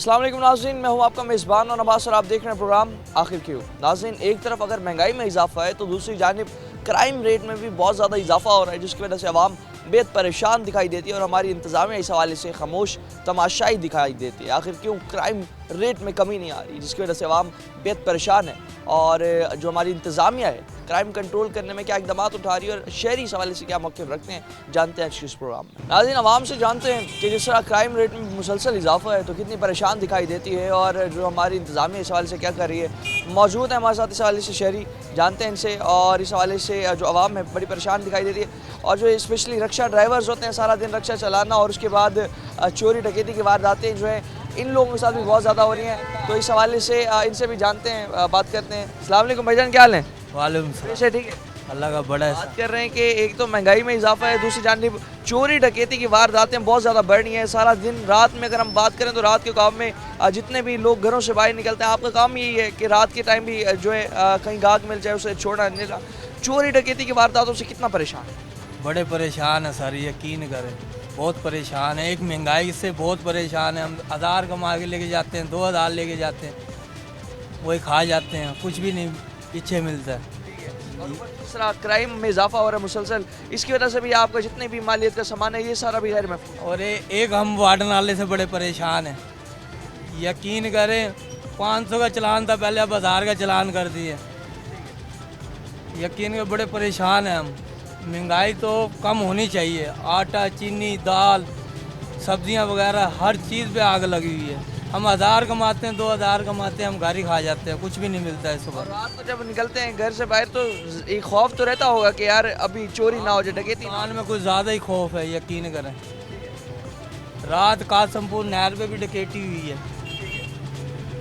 अस्सलाम वालेकुम नाज़रीन, मैं हूं आपका मेज़बान और नवाज़ और आप देख रहे हैं प्रोग्राम आखिर क्यों। नाज़रीन, एक तरफ अगर महंगाई में इजाफा है तो दूसरी जानिब क्राइम रेट में भी बहुत ज़्यादा इजाफा हो रहा है, जिसकी वजह से आवाम बेहद परेशान दिखाई देती है और हमारी इंतज़ामिया इस हवाले से खामोश तमाशाई दिखाई देती है। आखिर क्यों क्राइम रेट में कमी नहीं आ रही, जिसकी वजह से आवाम बेहद परेशान है और जो हमारी इंतज़ामिया है क्राइम कंट्रोल करने में क्या इकदाम उठा रही है और शहरी इस हवाले से क्या मौक़िफ़ रखते हैं, जानते हैं इस प्रोग्राम में। नाज़रीन, आवाम से जानते हैं कि जिस तरह क्राइम रेट में मुसलसल इजाफा है तो कितनी परेशान दिखाई देती है और जो हमारी इंतज़ामिया इस हवाले से क्या कर रही है। मौजूद है हमारे साथ इस हवाले से शहरी, जानते हैं इनसे और इस हवाले से जो आवाम है बड़ी परेशान दिखाई देती है और जो स्पेशली रक्षा ड्राइवर्स होते हैं, सारा दिन रक्षा चलाना और उसके बाद चोरी डकैती की वारदातें जो है इन लोगों के साथ भी बहुत ज़्यादा हो रही हैं। तो इस हवाले से इनसे भी जानते हैं, बात करते हैं। अस्सलाम वालेकुम भाईजान, क्या हाल है? वालेकुम सलाम। ठीक है, अल्लाह का बड़ा है। बात कर रहे हैं कि एक तो महंगाई में इजाफा है, दूसरी जानिब चोरी डकैती की वारदातें बहुत ज़्यादा बढ़ रही हैं। सारा दिन रात में अगर हम बात करें तो रात के काम में जितने भी लोग घरों से बाहर निकलते हैं, आपका काम यही है कि रात के टाइम भी जो है कहीं गाहक मिल जाए उसे छोड़ना नहीं। चोरी डकैती की वारदातों से कितना परेशान है? बड़े परेशान है सर, यकीन करें बहुत परेशान है। एक महंगाई से बहुत परेशान है। हम 1000 कमा के लेके जाते हैं, 2000 लेके जाते हैं, वही खा जाते हैं, कुछ भी नहीं पीछे मिलता है। और जिस तरह क्राइम में इजाफा हो रहा है मुसलसल, इसकी वजह से भी आपका जितने भी मालियत का सामान है ये सारा भी गैर महफूज। और एक हम वार्ड नाले से बड़े परेशान हैं। यकीन करें 500 का चलान था पहले, अब 1000 का चलान कर दिए। यकीन करें बड़े परेशान हैं हम। महंगाई तो कम होनी चाहिए। आटा, चीनी, दाल, सब्जियां वगैरह हर चीज़ पे आग लगी हुई है। हम 1000 कमाते हैं, 2000 कमाते हैं, हम घर ही खा जाते हैं, कुछ भी नहीं मिलता है सुबह। रात को जब निकलते हैं घर से बाहर तो एक खौफ तो रहता होगा कि यार अभी चोरी ना हो जाए, डकैती ना हो दुकान में कुछ ज़्यादा ही खौफ है, यकीन करें। रात कासमपुर नहर पे भी डकैती हुई है।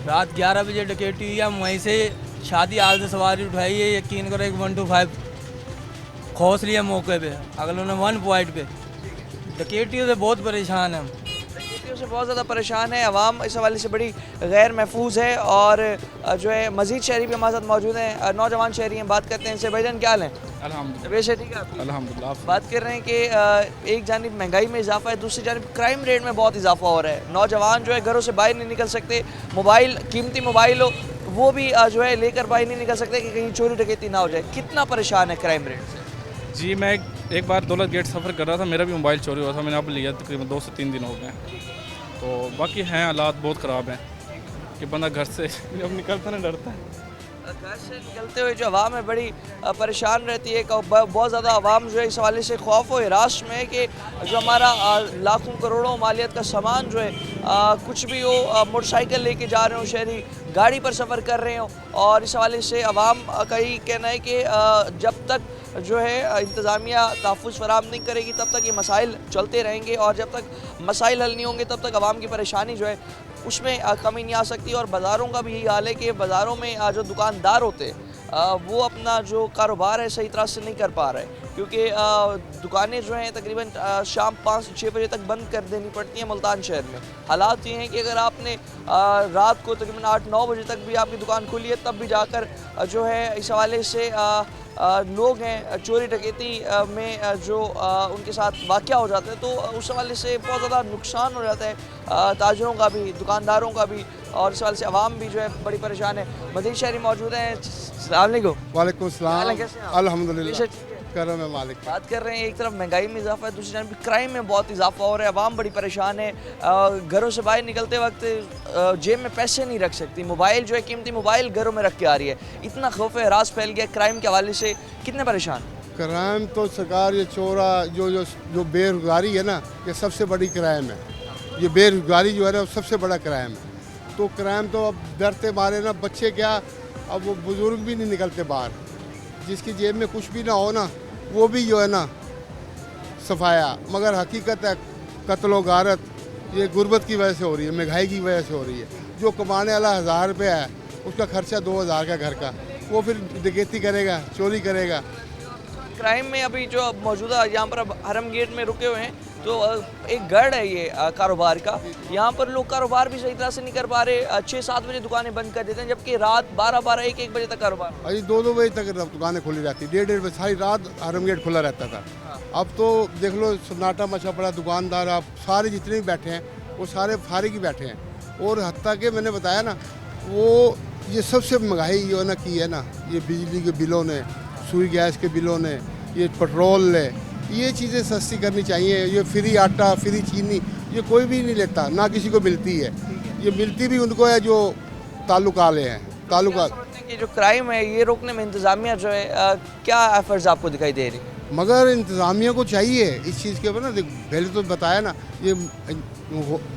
रात 11 बजे डकैती हुई है। हम वहीं से शादी हाल से सवारी उठाई है। यकीन करें एक 125 खोस लिया मौके पे, अगलों ने 1 पॉइंट पे। डकैतियों से बहुत परेशान है हम। डकैतियों से बहुत ज़्यादा परेशान है आवाम, इस हवाले से बड़ी गैर महफूज है। और जो है मज़ीद शहरी भी हमारे साथ मौजूद हैं, नौजवान शहरी हैं, बात करते हैं इनसे। भाईजान क्या हाल है? अल्हम्दुलिल्लाह। तबीयत ठीक है आपकी? अल्हम्दुलिल्लाह। बात कर रहे हैं कि एक जानिब महंगाई में इजाफा है, दूसरी जानिब क्राइम रेट में बहुत इजाफा हो रहा है। नौजवान जो है घरों से बाहर नहीं निकल सकते, मोबाइल कीमती मोबाइल हो वो भी जो है लेकर बाहर नहीं निकल सकते कि कहीं चोरी डकैती ना हो जाए। कितना परेशान है क्राइम रेट से? जी, मैं एक बार दौलत गेट सफ़र कर रहा था, मेरा भी मोबाइल चोरी हुआ था। मैंने अब लिया, तकरीबन 2 से 3 दिन हो गए। तो बाकी हैं हालात बहुत ख़राब हैं कि बंदा घर से अब निकलता नहीं, डरता है। घर से निकलते हुए जो आवाम है बड़ी परेशान रहती है। बहुत ज़्यादा आवाम जो है इस हवाले से खौफ व हिरास में है कि जो हमारा लाखों करोड़ों मालियत का सामान जो है कुछ भी हो, मोटरसाइकिल लेके जा रहे हो, शहरी गाड़ी पर सफ़र कर रहे हो। और इस हवाले से आवाम का ही कहना है कि जब तक जो है इंतज़ामिया तहफ़्फ़ुज़ फ़राहम नहीं करेगी तब तक ये मसाइल चलते रहेंगे और जब तक मसाइल हल नहीं होंगे तब तक आवाम की परेशानी जो है उसमें कमी नहीं आ सकती। और बाज़ारों का भी यही हाल है कि बाज़ारों में जो दुकानदार होते हैं वो अपना जो कारोबार है सही तरह से नहीं कर पा रहे, क्योंकि दुकानें जो हैं तकरीबन शाम 5 से 6 बजे तक बंद कर देनी पड़ती हैं मुल्तान शहर में। हालात ये हैं कि अगर आपने रात को तकरीबन 8-9 बजे तक भी आपकी दुकान खुली है तब भी जाकर जो है इस हवाले से लोग हैं चोरी डकैती में जो उनके साथ वाक़या हो जाता है, तो उस हवाले से बहुत ज़्यादा नुकसान हो जाता है ताजरों का भी, दुकानदारों का भी। और इस हवाले से आवाम भी जो है बड़ी परेशान है। मज़ीद शहरी मौजूद हैं। अस्सलाम वालेकुम। वालेकुम सलाम। कैसे हैं आप? अल्हम्दुलिल्लाह, ठीक है। करम है मालिक। बात कर रहे हैं एक तरफ महंगाई में इजाफा है, दूसरी जानब क्राइम में बहुत इजाफा हो रहा है। आवाम बड़ी परेशान है, घरों से बाहर निकलते वक्त जेब में पैसे नहीं रख सकती, मोबाइल जो है कीमती मोबाइल घरों में रख के आ रही है। इतना खौफ हरास फैल गया क्राइम के हवाले से, कितने परेशान? क्राइम तो सरकार ये चोरा जो बेरोजगारी है ना, ये सबसे बड़ी क्राइम है। ये बेरोजगारी जो है ना सबसे बड़ा क्राइम है। तो क्राइम तो अब डरते मारे ना बच्चे क्या, अब वो बुज़ुर्ग भी नहीं निकलते बाहर। जिसकी जेब में कुछ भी ना हो ना वो भी जो है ना सफाया, मगर हकीकत है कत्लो गारत ये गुर्बत की वजह से हो रही है, महंगाई की वजह से हो रही है। जो कमाने वाला 1000 रुपये है उसका खर्चा 2000 का घर का, वो फिर डकैती करेगा, चोरी करेगा। क्राइम में अभी जो मौजूदा यहाँ पर अब हरम गेट में रुके हुए हैं तो एक गढ़ है ये कारोबार का। यहाँ पर लोग कारोबार भी सही तरह से नहीं कर पा रहे। 6-7 बजे दुकानें बंद कर देते हैं, जबकि रात 12-12, 1-1 बजे तक कारोबार। अभी 2-2 बजे तक दुकानें खुली रहती, 1:30 बजे सारी रात हरम गेट खुला रहता था। अब तो देख लो सन्नाटा मचा पड़ा, दुकानदार आप सारे जितने भी बैठे हैं वो सारे फारिग ही बैठे हैं। और हत्ता के मैंने बताया ना, वो ये सबसे महंगाई जो है ना की है ना, ये बिजली के बिलों ने, सुई गैस के बिलों ने, ये पेट्रोल ने, ये चीज़ें सस्ती करनी चाहिए। ये फ्री आटा, फ्री चीनी, ये कोई भी नहीं लेता, ना किसी को मिलती है। ये मिलती भी उनको है जो ताल्लुक वाले हैं। ताल्लुक कि जो क्राइम है ये रोकने में इंतज़ामिया जो है क्या एफर्ट्स आपको दिखाई दे रही है? मगर इंतज़ामिया को चाहिए इस चीज़ के ऊपर ना, पहले तो बताया ना, ये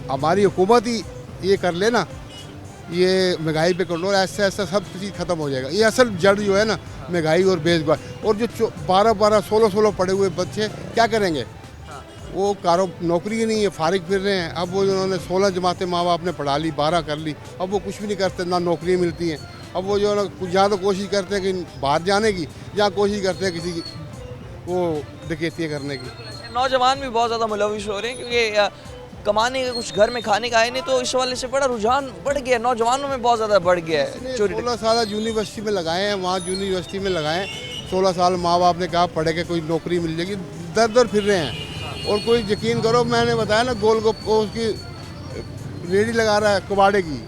हमारी हुकूमत ही ये कर ले ना, ये महंगाई पे कंट्रोल, ऐसा ऐसा सब चीज़ ख़त्म हो जाएगा। ये असल जड़ जो है ना महंगाई और बेरोजगार, और जो 12-12, 16-16 पढ़े हुए बच्चे क्या करेंगे? वो नौकरी ही नहीं है, फारिग फिर रहे हैं। अब वो उन्होंने 16 जमातें माँ बाप ने पढ़ा ली, 12 कर ली, अब वो कुछ भी नहीं करते, ना नौकरी मिलती हैं। अब वो जो है ना जहाँ तो कोशिश करते हैं कि बाहर जाने की, जहाँ कोशिश करते हैं किसी वो डकैती करने की। नौजवान भी बहुत ज़्यादा मुलविस हो रहे हैं क्योंकि कमाने का कुछ घर में खाने का है नहीं, तो इस वाले से बड़ा रुझान बढ़ गया है, नौजवानों में बहुत ज़्यादा बढ़ गया है चोरी। 16 साल यूनिवर्सिटी में लगाए हैं, वहाँ यूनिवर्सिटी में लगाएं, 16 साल माँ बाप ने कहा पढ़े के कोई नौकरी मिल जाएगी, दर दर फिर रहे हैं। और कोई यकीन करो, मैंने बताया ना गोलगप्पे उसकी रेडी लगा रहा है कबाड़े की,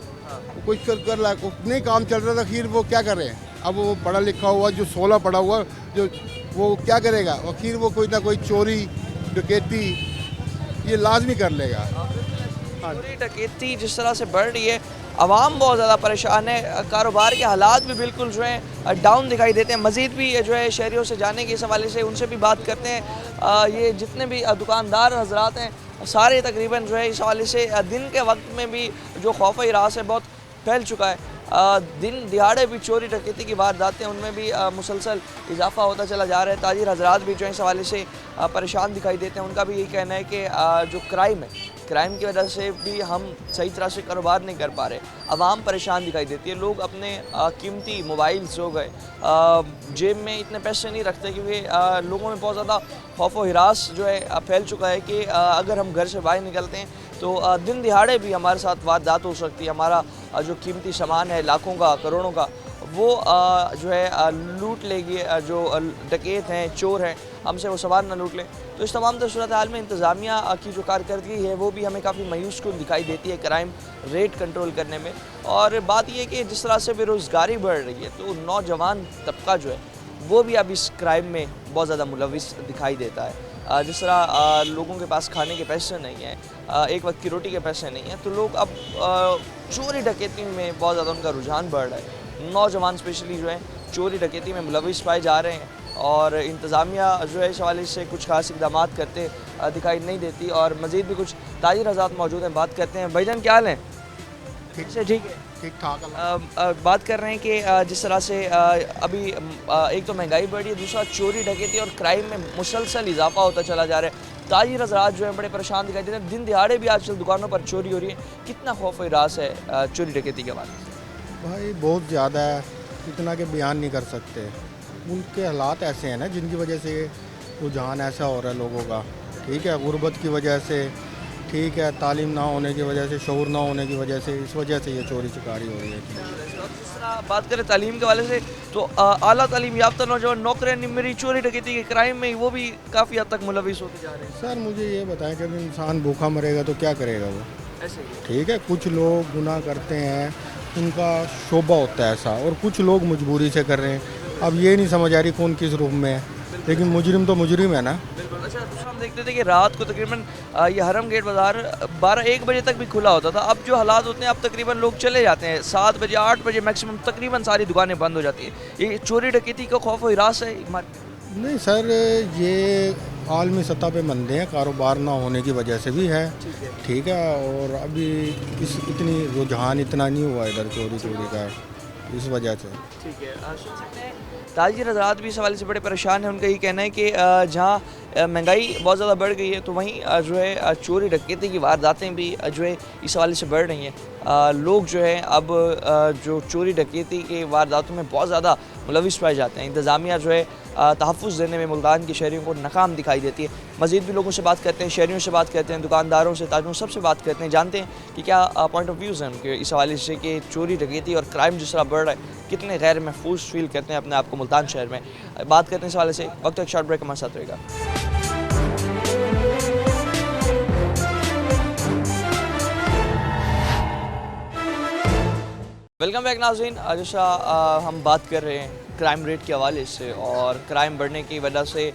कुछ कर रहा है, नहीं काम चल रहा था, आखिर वो क्या करे? अब वो पढ़ा लिखा हुआ जो 16 पढ़ा हुआ जो वो क्या करेगा? आखिर वो कोई ना कोई चोरी डकैती ये लाजमी कर लेगा। चोरी डकैती जिस तरह से बढ़ रही है, आवाम बहुत ज़्यादा परेशान है, कारोबार के हालात भी बिल्कुल जो है डाउन दिखाई देते हैं। मज़ीद भी जो है शहरियों से जाने के इस हवाले से उनसे भी बात करते हैं। ये जितने भी दुकानदार हजरात हैं सारे तकरीबन जो है इस हवाले से दिन के वक्त में भी जो खौफ हिरास है बहुत फैल चुका है। दिन दिहाड़े भी चोरी डकैती की वारदातें उनमें भी मुसलसल इजाफा होता चला जा रहा है। ताजिर हजरात भी जो है इस हवाले से परेशान दिखाई देते हैं। उनका भी यही कहना है कि जो क्राइम है, क्राइम की वजह से भी हम सही तरह से कारोबार नहीं कर पा रहे, आवाम परेशान दिखाई देती है। लोग अपने कीमती मोबाइल्स हो गए, जेब में इतने पैसे नहीं रखते क्योंकि लोगों में बहुत ज़्यादा खौफ व हिरास जो है फैल चुका है कि अगर हम घर से बाहर निकलते हैं तो दिन दिहाड़े भी हमारे साथ वारदात हो सकती है। हमारा जो कीमती सामान है लाखों का, करोड़ों का, वो जो है लूट लेगी। जो डकैत हैं, चोर हैं, हमसे वो सामान ना लूट लें। तो इस तमाम सूरत हाल में इंतज़ामिया की जो कारकर्दगी है वो भी हमें काफ़ी मायूस कुन दिखाई देती है क्राइम रेट कंट्रोल करने में। और बात ये कि जिस तरह से बेरोज़गारी बढ़ रही है तो नौजवान तबका जो है वो भी अब इस क्राइम में बहुत ज़्यादा मुलविस दिखाई देता है। जिस तरह लोगों के पास खाने के पैसे नहीं हैं, एक वक्त की रोटी के पैसे नहीं हैं, तो लोग अब चोरी डकैती में बहुत ज़्यादा उनका रुझान बढ़ रहा है। नौजवान स्पेशली जो है चोरी डकैती में मुलविस पाए जा रहे हैं और इंतज़ामिया जो है इस हवाले से कुछ खास इक़दाम करते दिखाई नहीं देती। और मज़ीद भी कुछ ताजिर हज़रात मौजूद हैं, बात करते हैं। भाईजान क्या हाल है? ठीक से ठीक है, ठीक ठाक। बात कर रहे हैं कि जिस तरह से अभी एक तो महंगाई बढ़ी है, दूसरा चोरी डकैती और क्राइम में मुसलसल इजाफा होता चला जा रहा है। ताजिर हज़रात जो है बड़े परेशान दिखाई देते हैं, दिन दिहाड़े भी आजकल दुकानों पर चोरी हो रही है। कितना खौफ व हिरास है चोरी डकैती के बाद? भाई बहुत ज़्यादा है, इतना के बयान नहीं कर सकते। मुल्क के हालात ऐसे हैं ना जिनकी वजह से रुझान ऐसा हो रहा है लोगों का। ठीक है, गुर्बत की वजह से, ठीक है, तालीम ना होने की वजह से, शऊर ना होने की वजह से, इस वजह से ये चोरी चकारी हो रही है। जिस तरह बात करें तालीम के वाले से तो आला तालीम याफ्ता नौजवान नौकरियाँ नहीं मिली, चोरी डकैती के क्राइम में वो भी काफ़ी हद तक मुलविस होते जा रहे हैं। सर मुझे ये बताएं, जब इंसान भूखा मरेगा तो क्या करेगा वो? ऐसे ही ठीक है, कुछ लोग गुनाह करते हैं, उनका शोभा होता है ऐसा, और कुछ लोग मजबूरी से कर रहे हैं। अब ये नहीं समझ आ रही कौन किस रूप में है, लेकिन मुजरिम तो मुजरिम है ना। बिल्कुल। अच्छा, दूसरा हम देखते थे कि रात को तकरीबन ये हरम गेट बाज़ार 12-1 बजे तक भी खुला होता था। अब जो हालात होते हैं, अब तकरीबन लोग चले जाते हैं 7 बजे 8 बजे मैक्सिमम, तकरीबन सारी दुकानें बंद हो जाती हैं। ये चोरी डकैती का खौफ व हिरास है नहीं सर, ये आलमी सतह पे मंदे हैं, कारोबार ना होने की वजह से भी है। ठीक है, और अभी इतनी रुझान इतना नहीं हुआ इधर चोरी का, इस वजह से। ठीक है, ताजिर हज़रात भी इस हवाले से बड़े परेशान हैं। उनका ये कहना है कि जहाँ महंगाई बहुत ज़्यादा बढ़ गई है तो वहीं जो है चोरी डकैती की वारदातें भी जो है इस हवाले से बढ़ रही हैं। लोग जो है अब जो चोरी डकैती के वारदातों में बहुत ज़्यादा मुलविस पाए जाते हैं। इंतज़ामिया जो है तहफ़्फ़ुज़ देने में मुल्तान के शहरियों को नाकाम दिखाई देती है। मज़ीद भी लोगों से बात करते हैं, शहरियों से बात करते हैं, दुकानदारों से, ताजरों सबसे बात करते हैं, जानते हैं कि क्या पॉइंट ऑफ व्यूज़ हैं उनके इस हवाले से कि चोरी डकैती और क्राइम जिस तरह बढ़ रहा है, कितने गैर महफूज फील करते हैं अपने आप को मुल्तान शहर में। बात करते हैं इस हवाले से। वक्त एक शॉर्ट ब्रेक हमारे साथ रहेगा। वेलकम बैक नाज़रीन। जैसा हम बात कर रहे हैं क्राइम रेट के हवाले से, और क्राइम बढ़ने की वजह से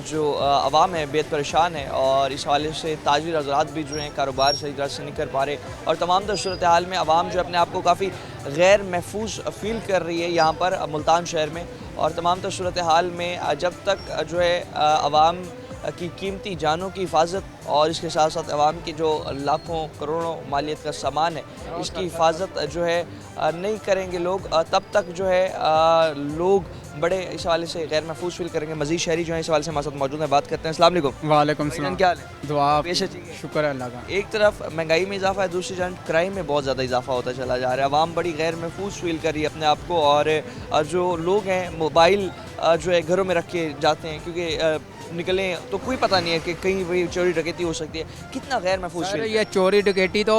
जो आवाम है बेहद परेशान है, और इस हवाले से ताजिर हज़रात भी जो हैं कारोबार सही तरह से नहीं कर पा रहे, और तमाम तर सूरत हाल में आवाम जो अपने आप को काफ़ी गैर महफूज फ़ील कर रही है यहाँ पर मुल्तान शहर में। और तमाम तर सूरत हाल में जब तक जो है आवाम की कीमती जानों की हिफाजत और इसके साथ साथ आवाम की जो लाखों करोड़ों मालियत का सामान है इसकी हिफाजत जो है नहीं करेंगे लोग, तब तक जो है लोग बड़े इस हवाले से गैर महफूज फील करेंगे। मज़ीद शहरी जो है इस हवाले से हमारे साथ मौजूद हैं, बात करते हैं। अस्सलाम वालेकुम। वालेकुम सलाम। क्या हाल है? दुआ पेश है, ठीक है। शुक्र है अल्लाह का। एक तरफ महंगाई में इजाफा है, दूसरी जानब क्राइम में बहुत ज़्यादा इजाफा होता चला जा रहा है। आवाम बड़ी गैर महफूज फील कर रही है अपने आप को, और जो लोग हैं मोबाइल जो है घरों में रख के जाते हैं, क्योंकि निकलें तो कोई पता नहीं है कि कहीं भी चोरी डकैती हो सकती है। कितना गैर महफूज सर फील? ये चोरी डकैती तो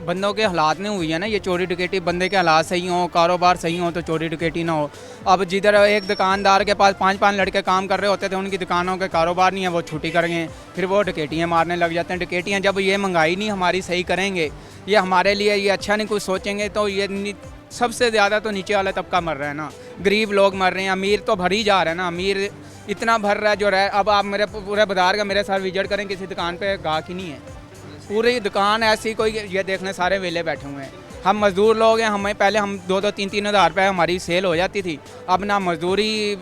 बंदों के हालात में हुई है ना। ये चोरी डकैती बंदे के हालात सही हों, कारोबार सही हो तो चोरी डकैती ना हो। अब जिधर एक दुकानदार के पास 5-5 लड़के काम कर रहे होते थे, उनकी दुकानों के कारोबार नहीं है, वो छुट्टी करेंगे, फिर वो डकैतियाँ मारने लग जाते हैं। डकैतियाँ जब ये महंगाई नहीं हमारी सही करेंगे, ये हमारे लिए ये अच्छा नहीं कुछ सोचेंगे, तो ये सबसे ज़्यादा तो नीचे वाला तबका मर रहा है ना। गरीब लोग मर रहे हैं, अमीर तो भर ही जा रहा है ना। अमीर इतना भर रहा है जो रहा। अब आप मेरे पूरे बाजार का मेरे साथ विजिट करें, किसी दुकान पे गाहक ही नहीं है। पूरी दुकान ऐसी कोई ये देखने सारे वेले बैठे हुए हैं। हम मज़दूर लोग हैं, हमें पहले हम 2-3 हज़ार रुपये हमारी सेल हो जाती थी। अब ना मज़दूरी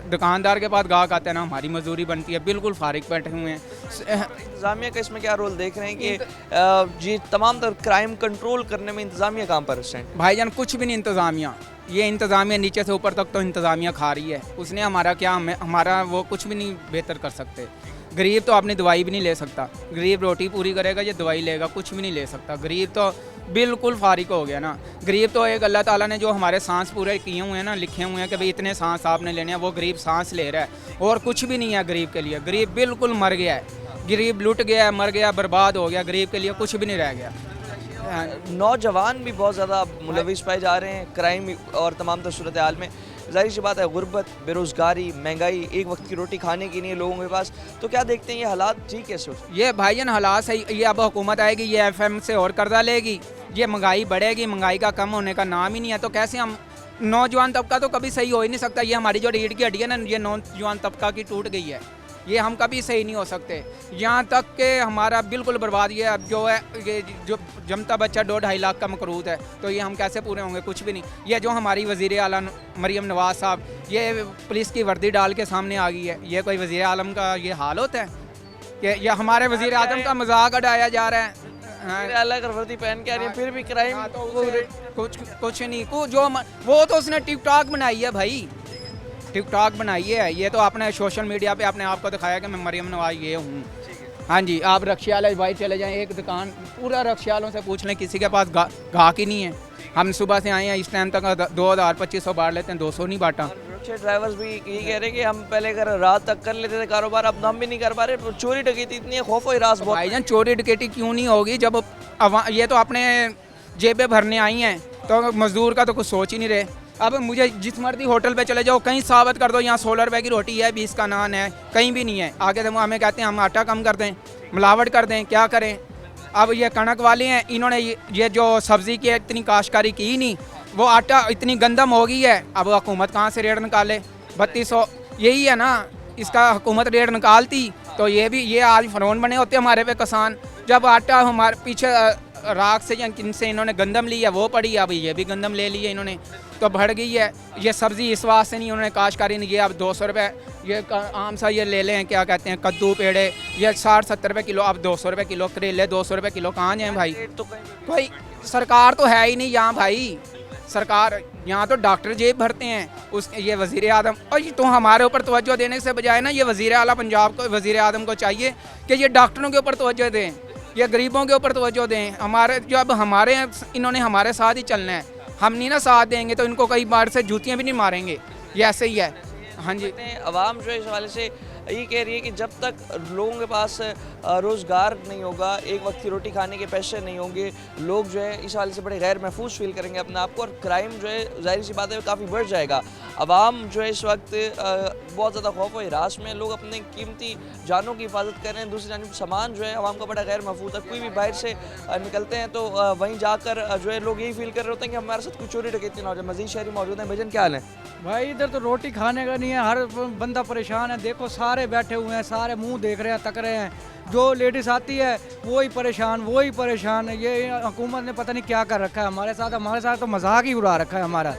दुकानदार के पास गाहक आते हैं, ना हमारी मज़दूरी बनती है। बिल्कुल फारिग बैठे हुए हैं। इंतज़ामिया का इसमें क्या रोल देख रहे हैं कि जी तमाम तर क्राइम कंट्रोल करने में इंतज़ामिया कहाँ पर स्टैंड? भाईजान कुछ भी नहीं इंतज़ामिया। ये इंतज़ामिया नीचे से ऊपर तक तो इंतज़ामिया खा रही है। उसने हमारा क्या, हमारा वो कुछ भी नहीं बेहतर कर सकते। गरीब तो अपनी दवाई भी नहीं ले सकता। गरीब रोटी पूरी करेगा, ये दवाई लेगा, कुछ भी नहीं ले सकता। गरीब तो बिल्कुल फारिग हो गया ना। गरीब तो एक अल्लाह ताला ने जो हमारे सांस पूरे किए हुए हैं ना, लिखे हुए हैं कि भाई इतने सांस आपने लेने हैं, वो गरीब सांस ले रहा है, और कुछ भी नहीं है गरीब के लिए। गरीब बिल्कुल मर गया है। गरीब लुट गया है, मर गया, बर्बाद हो गया। गरीब के लिए कुछ भी नहीं रह गया। नौजवान भी बहुत ज़्यादा मुलविस पाए जा रहे हैं क्राइम और तमाम तर सूरत हाल में। ज़ाहिर सी बात है, गुर्बत, बेरोज़गारी, महंगाई, एक वक्त की रोटी खाने की नहीं है लोगों के पास। तो क्या देखते हैं ये हालात ठीक कैसे हो? ये भाईजान हालात सही। ये अब हुकूमत आएगी, ये FM से और कर्जा लेगी, ये महंगाई बढ़ेगी। महंगाई का कम होने का नाम ही नहीं है। तो कैसे हम नौजवान तबका तो कभी सही हो ही नहीं सकता। ये हमारी जो रीढ़ की हड्डी है ना, ये नौजवान तबका की टूट गई है। ये हम कभी सही नहीं हो सकते। यहाँ तक कि हमारा बिल्कुल बर्बाद ये अब जो है, ये जो जमता बच्चा 2-2.5 लाख का मकरूद है, तो ये हम कैसे पूरे होंगे? कुछ भी नहीं। ये जो हमारी वज़ीर आला मरियम नवाज़ साहब, ये पुलिस की वर्दी डाल के सामने आ गई है। ये कोई वज़ीर आलम का ये हाल होता है कि ये हमारे वज़ीर आज़म का मजाक उड़ाया जा रहा है? अलग वर्दी पहन के आ रही है, फिर भी क्राइम तो कुछ नहीं। जो वो तो उसने टिकटॉक बनाई है भाई, टिकटॉक बनाई है। ये तो आपने सोशल मीडिया पे अपने आप को दिखाया कि मैं मरियम नवाज ये हूँ। हाँ जी, आप रक्षालय भाई चले जाएं, एक दुकान पूरा रक्षालों से पूछ लें, किसी के पास गाहक ही नहीं है। हम सुबह से आए हैं, इस टाइम तक 2000-2500 बांट लेते हैं, 200 नहीं बांटा। ड्राइवर्स भी ये कह रहे हैं कि हम पहले अगर रात तक कर लेते थे कारोबार, अब हम भी नहीं कर पा रहे। चोरी डकैती इतनी है, खौफ और हिरास बहुत। भाईजान चोरी डकैती क्यों नहीं होगी जब ये तो अपने जेबें भरने आई हैं, तो मजदूर का तो कुछ सोच ही नहीं रहे। अब मुझे जिस मर्जी होटल पे चले जाओ, कहीं साबित कर दो यहाँ 16 रुपये की रोटी है, 20 का नान है, कहीं भी नहीं है। आगे से हमें कहते हैं हम आटा कम कर दें, मिलावट कर दें, क्या करें? अब ये कणक वाले हैं, इन्होंने ये जो सब्ज़ी की इतनी काश्तकारी की नहीं, वो आटा इतनी गंदम हो गई है। अब हुकूमत कहाँ से रेट निकाले? 3200 यही है ना, इसका हुकूमत रेट निकालती तो ये आज फ़रौन बने होते हमारे पे किसान। जब आटा हमारे पीछे राख से या किन से इन्होंने गंदम ली है वो पड़ी, अब ये भी गंदम ले ली है इन्होंने, तो बढ़ गई है। ये सब्ज़ी इस वास्ते नहीं उन्होंने काश्तकारी नहीं किया। अब 200 रुपये ये आम सा ये ले लें, क्या कहते हैं, कद्दू पेड़े, ये 60-70 रुपये किलो, अब 200 रुपये किलो। करेले 200 रुपये किलो कहाँ जाएँ भाई? तो कोई सरकार तो है ही नहीं यहाँ भाई। सरकार यहाँ तो डॉक्टर जेब भरते हैं, उस ये वज़ीर आज़म, और ये तो हमारे ऊपर तवज्जो देने से बजाय ना, ये वज़ीर आला पंजाब को, वज़ीर आज़म को चाहिए कि ये डॉक्टरों के ऊपर तवज्जो दें, ये गरीबों के ऊपर तवज्जो दें। हमारे जो अब हमारे इन्होंने हमारे साथ ही चलना है, हम नहीं ना साथ देंगे तो इनको कई बार से जूतियाँ भी नहीं मारेंगे। ये ऐसे ही है। हाँ जी, अवाम जो है इस हवाले से ये कह रही है कि जब तक लोगों के पास रोज़गार नहीं होगा, एक वक्त की रोटी खाने के पैसे नहीं होंगे, लोग जो है इस हाल से बड़े गैर महफूज फील करेंगे अपने आप को, और क्राइम जो है ज़ाहिर सी बात है काफ़ी बढ़ जाएगा। अवाम जो है इस वक्त बहुत ज़्यादा खौफ और हिरास में, लोग अपने कीमती जानों की हिफाजत कर रहे हैं। दूसरी जानिब सामान जो है अवाम का बड़ा गैर महफूज है। कोई भी बाहर से निकलते हैं तो वहीं जाकर जो है लोग यही फील कर रहे होते हैं कि हमारे साथ कोई चोरी डकैती ना हो जाए। मज़ीद शहरी मौजूद हैं। भजन क्या हाल है? भाई इधर तो रोटी खाने का नहीं है, हर बंदा परेशान है। देखो सारे बैठे हुए हैं, सारे मुंह देख रहे हैं, तक रहे हैं। जो लेडीज़ आती है वही परेशान। ये हुकूमत ने पता नहीं क्या कर रखा है हमारे साथ तो मजाक ही उड़ा रखा है हमारा।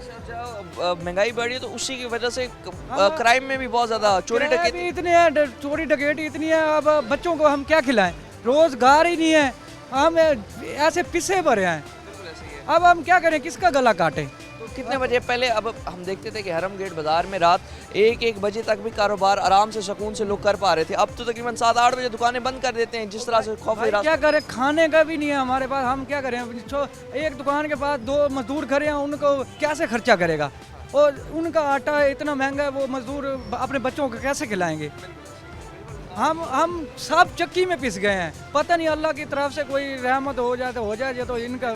महंगाई बढ़ी है तो उसी की वजह से क्राइम में भी बहुत ज़्यादा चोरी डकैती इतनी है, चोरी डकैती इतनी है। अब बच्चों को हम क्या खिलाएं, रोज़गार ही नहीं है, हम ऐसे पिसे भरे हैं। अब हम क्या करें, किसका गला काटें? तो कितने बजे पहले अब हम देखते थे कि हरम गेट बाज़ार में रात 1-1 बजे तक भी कारोबार आराम से सुकून से लोग कर पा रहे थे। अब तो तकरीबन 7-8 बजे दुकानें बंद कर देते हैं। जिस तरह से खौफ भाई क्या करें, खाने का भी नहीं है हमारे पास, हम क्या करें? एक दुकान के पास 2 मजदूर खड़े हैं, उनको कैसे खर्चा करेगा? और उनका आटा इतना महंगा है, वो मजदूर अपने बच्चों को कैसे खिलाएंगे? हम सब चक्की में पिस गए हैं। पता नहीं अल्लाह की तरफ से कोई रहमत हो जाए तो हो जाए, ये तो इनका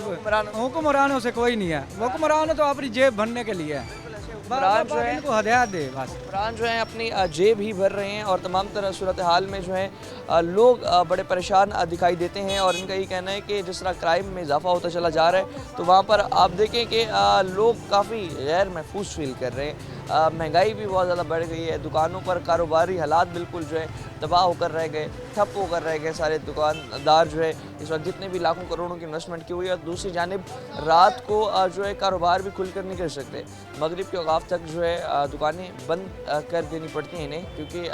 हुक्मरानों से कोई नहीं है। हुक्मरान तो अपनी जेब भरने के लिए है, जो है इनको हदायत दे बस। हुक्मरान जो है अपनी जेब ही भर रहे हैं और तमाम तरह सूरत हाल में जो है लोग बड़े परेशान दिखाई देते हैं। और इनका ये कहना है कि जिस तरह क्राइम में इजाफा होता चला जा रहा है तो वहाँ पर आप देखें कि लोग काफ़ी गैर महफूज फील कर रहे हैं। महंगाई भी बहुत ज़्यादा बढ़ गई है, दुकानों पर कारोबारी हालात बिल्कुल जो है तबाह होकर रह गए, ठप होकर रह गए। सारे दुकानदार जो है इस वक्त जितने भी लाखों करोड़ों की इन्वेस्टमेंट की हुई है, दूसरी जानिब रात को जो है कारोबार भी खुलकर नहीं कर सकते। मगरिब के औकाफ तक जो है दुकानें बंद कर देनी पड़ती हैं इन्हें, क्योंकि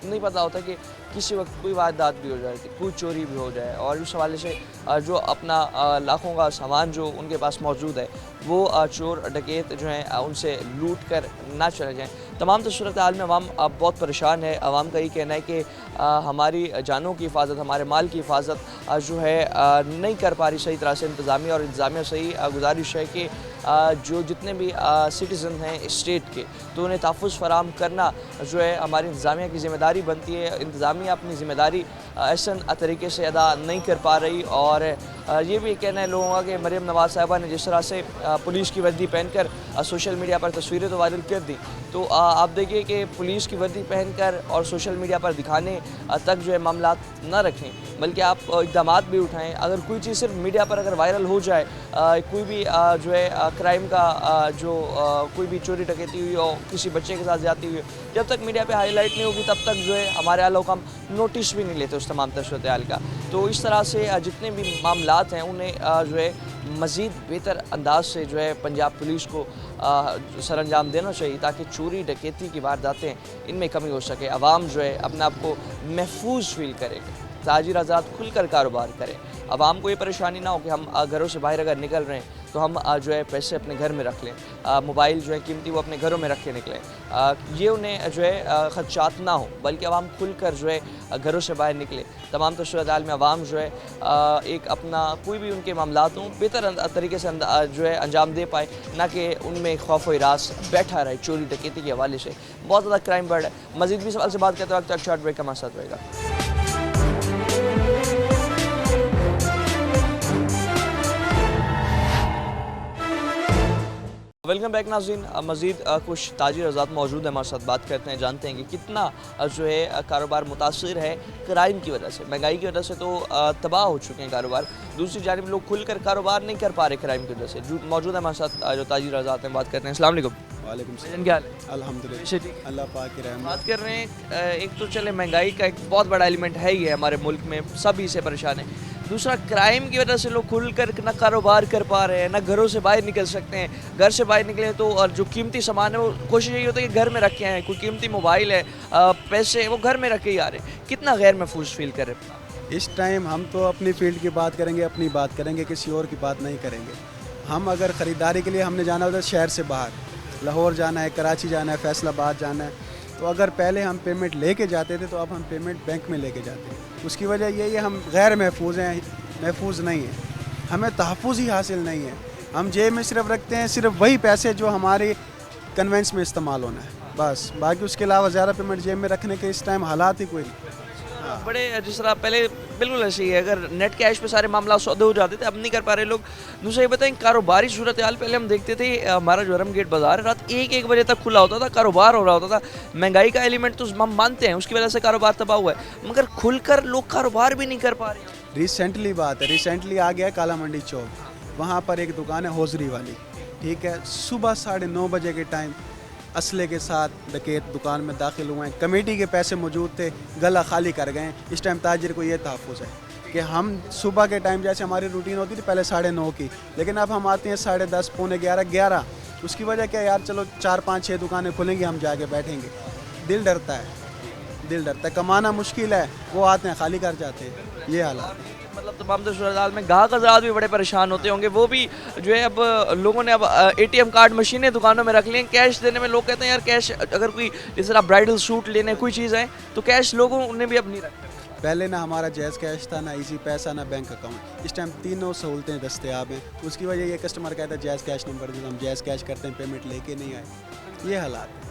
नहीं पता होता कि किसी वक्त कोई वारदात भी हो जाए, कोई चोरी भी हो जाए। और उस हवाले से जो अपना लाखों का सामान जो उनके पास मौजूद है वो चोर डकैत जो हैं उनसे लूट कर ना चले जाएं। तमाम तो सूरत हाल में अवाम बहुत परेशान है। अवाम का ये कहना है कि हमारी जानों की हिफाजत, हमारे माल की हिफाजत जो है नहीं कर पा रही सही तरह से इंतज़ामिया। और इंतज़ामिया से ही गुजारिश है कि जो जितने भी सिटीज़न हैं स्टेट के, तो उन्हें तहफ़्फ़ुज़ फ़राहम करना जो है हमारी इंतज़ामिया की ज़िम्मेदारी बनती है। इंतज़ामिया अपनी ज़िम्मेदारी ऐसा तरीके से अदा नहीं कर पा रही। और ये भी कहना है लोगों का कि मरीम नवाज़ साहिबा ने जिस तरह से पुलिस की वर्दी पहनकर सोशल मीडिया पर तस्वीरें तो वायरल कर दी, तो आप देखिए कि पुलिस की वर्दी पहनकर और सोशल मीडिया पर दिखाने तक जो है मामला न रखें, बल्कि आप इक़दाम भी उठाएं। अगर कोई चीज़ सिर्फ मीडिया पर अगर वायरल हो जाए, कोई भी जो है क्राइम का जो कोई भी चोरी डकैती हुई हो, किसी बच्चे के साथ ज़्यादती हुई हो, जब तक मीडिया पे हाईलाइट नहीं होगी तब तक जो है हमारे आला हुकाम नोटिस भी नहीं लेते उस तमाम सूरत हाल का। तो इस तरह से जितने भी मामलात हैं उन्हें जो है मज़ीद बेहतर अंदाज से जो है पंजाब पुलिस को सर अंजाम देना चाहिए, ताकि चोरी डकैती की वारदातें इनमें कमी हो सके। आवाम जो है अपने आप को महफूज फील करेगा, ताजिर आज़ाद खुलकर कारोबार करें। आवाम को ये परेशानी ना हो कि हम घरों से बाहर अगर निकल रहे हैं तो हम जो है पैसे अपने घर में रख लें, मोबाइल जो है कीमती वो अपने घरों में रख के निकलें। ये उन्हें जो है खदशात ना हो, बल्कि आवाम खुलकर जो है घरों से बाहर निकले। तमाम तो सूरत हाल में आवाम जो है एक अपना कोई भी उनके मामलात हों बेहतर तरीके से जो है अंजाम दे पाए, ना कि उनमें खौफ व हिरास बैठा रहे चोरी डकैती के हवाले से। बहुत ज़्यादा क्राइम बढ़ है। मज़ीद भी सवाल से बात करते वक्त शॉर्ट ब्रेक का मकसद रहेगा। वेलकम बैक नाज़रीन। मज़ीद कुछ ताजिर आज़ाद मौजूद है हमारे साथ, बात करते हैं, जानते हैं कि कितना जो है कारोबार मुतासिर है क्राइम की वजह से। महंगाई की वजह से तो तबाह हो चुके हैं कारोबार, दूसरी जानिब लोग खुलकर कारोबार नहीं कर पा रहे क्राइम की वजह से। जो मौजूद है हमारे साथ जो ताजिर आज़ाद हैं, बात करते हैं। अस्सलाम वालेकुम। वालेकुम सलाम। क्या हाल है? अल्हम्दुलिल्लाह, अल्लाह पाक की रहमत। बात कर रहे हैं, एक तो चले महंगाई का एक बहुत बड़ा एलिमेंट है ही है हमारे मुल्क में, सभी से परेशान है। दूसरा क्राइम की वजह से लोग खुलकर ना कारोबार कर पा रहे हैं, ना घरों से बाहर निकल सकते हैं। घर से बाहर निकले तो और जो कीमती सामान है वो कोशिश यही होती है कि घर में रखे आएँ। कोई कीमती मोबाइल है, पैसे, वो घर में रखे ही आ रहे हैं। कितना गैर महफूज फील कर रहे हैं इस टाइम? हम तो अपनी फील्ड की बात करेंगे, अपनी बात करेंगे, किसी और की बात नहीं करेंगे। हम अगर ख़रीदारी के लिए हमने जाना होता है शहर से बाहर, लाहौर जाना है, कराची जाना है, फैसलाबाद जाना है, तो अगर पहले हम पेमेंट लेके जाते थे तो अब हम पेमेंट बैंक में लेके जाते हैं। उसकी वजह यही है हम गैर महफूज हैं, महफूज नहीं है, हमें तहफ़्फ़ुज़ ही हासिल नहीं है। हम जेब में सिर्फ रखते हैं सिर्फ वही पैसे जो हमारे कन्वेंस में इस्तेमाल होना है। बस बाकी उसके अलावा ज़्यादा पेमेंट जेब में रखने के इस टाइम हालात ही कोई नहीं। बड़े जिस तरह पहले बिल्कुल ऐसे ही है, अगर नेट कैश पे सारे मामला सौदे हो जाते थे, अब नहीं कर पा रहे लोग। दूसरा ये बताएं, कारोबारी सूरत हाल पहले हम देखते थे, हमारा जो हरम गेट बाजार है रात 1-1 बजे तक खुला होता था, कारोबार हो रहा होता था। महंगाई का एलिमेंट तो हम मानते हैं, उसकी वजह से कारोबार तबाह हुआ है, मगर खुलकर लोग कारोबार भी नहीं कर पा रहे। रिसेंटली बात है, रिसेंटली आ गया काला मंडी चौक, वहाँ पर एक दुकान है हौजरी वाली, ठीक है। सुबह 9:30 बजे के टाइम असले के साथ डकैत दुकान में दाखिल हुए हैं, कमेटी के पैसे मौजूद थे, गला खाली कर गए। इस टाइम ताजिर को ये तहफ़्फ़ुज़ है कि हम सुबह के टाइम जैसे हमारी रूटीन होती थी पहले 9:30 की, लेकिन अब हम आते हैं 10:30, पौने 11। उसकी वजह क्या यार, चलो 4-5-6 दुकानें खुलेंगी, हम जाके बैठेंगे। दिल डरता है, कमाना मुश्किल है, वो आते हैं खाली कर जाते हैं, ये हालात है। मतलब तमाम सूरत हाल में गाहक हज़रात भी बड़े परेशान होते होंगे, वो भी जो है अब लोगों ने अब ATM कार्ड मशीनें दुकानों में रख ली हैं। कैश देने में लोग कहते हैं यार कैश, अगर कोई जिस तरह ब्राइडल सूट लेने कोई चीज़ है तो कैश लोगों ने भी अब नहीं रखा। पहले ना हमारा जैज़ कैश था, ना इजी पैसा, ना बैंक अकाउंट। इस टाइम तीनों सहूलतें दस्तयाब हैं, उसकी वजह ये कस्टमर कहता है जैज़ कैश नंबर दे, हम जैज़ कैश करते हैं, पेमेंट लेके नहीं आए, ये हालात।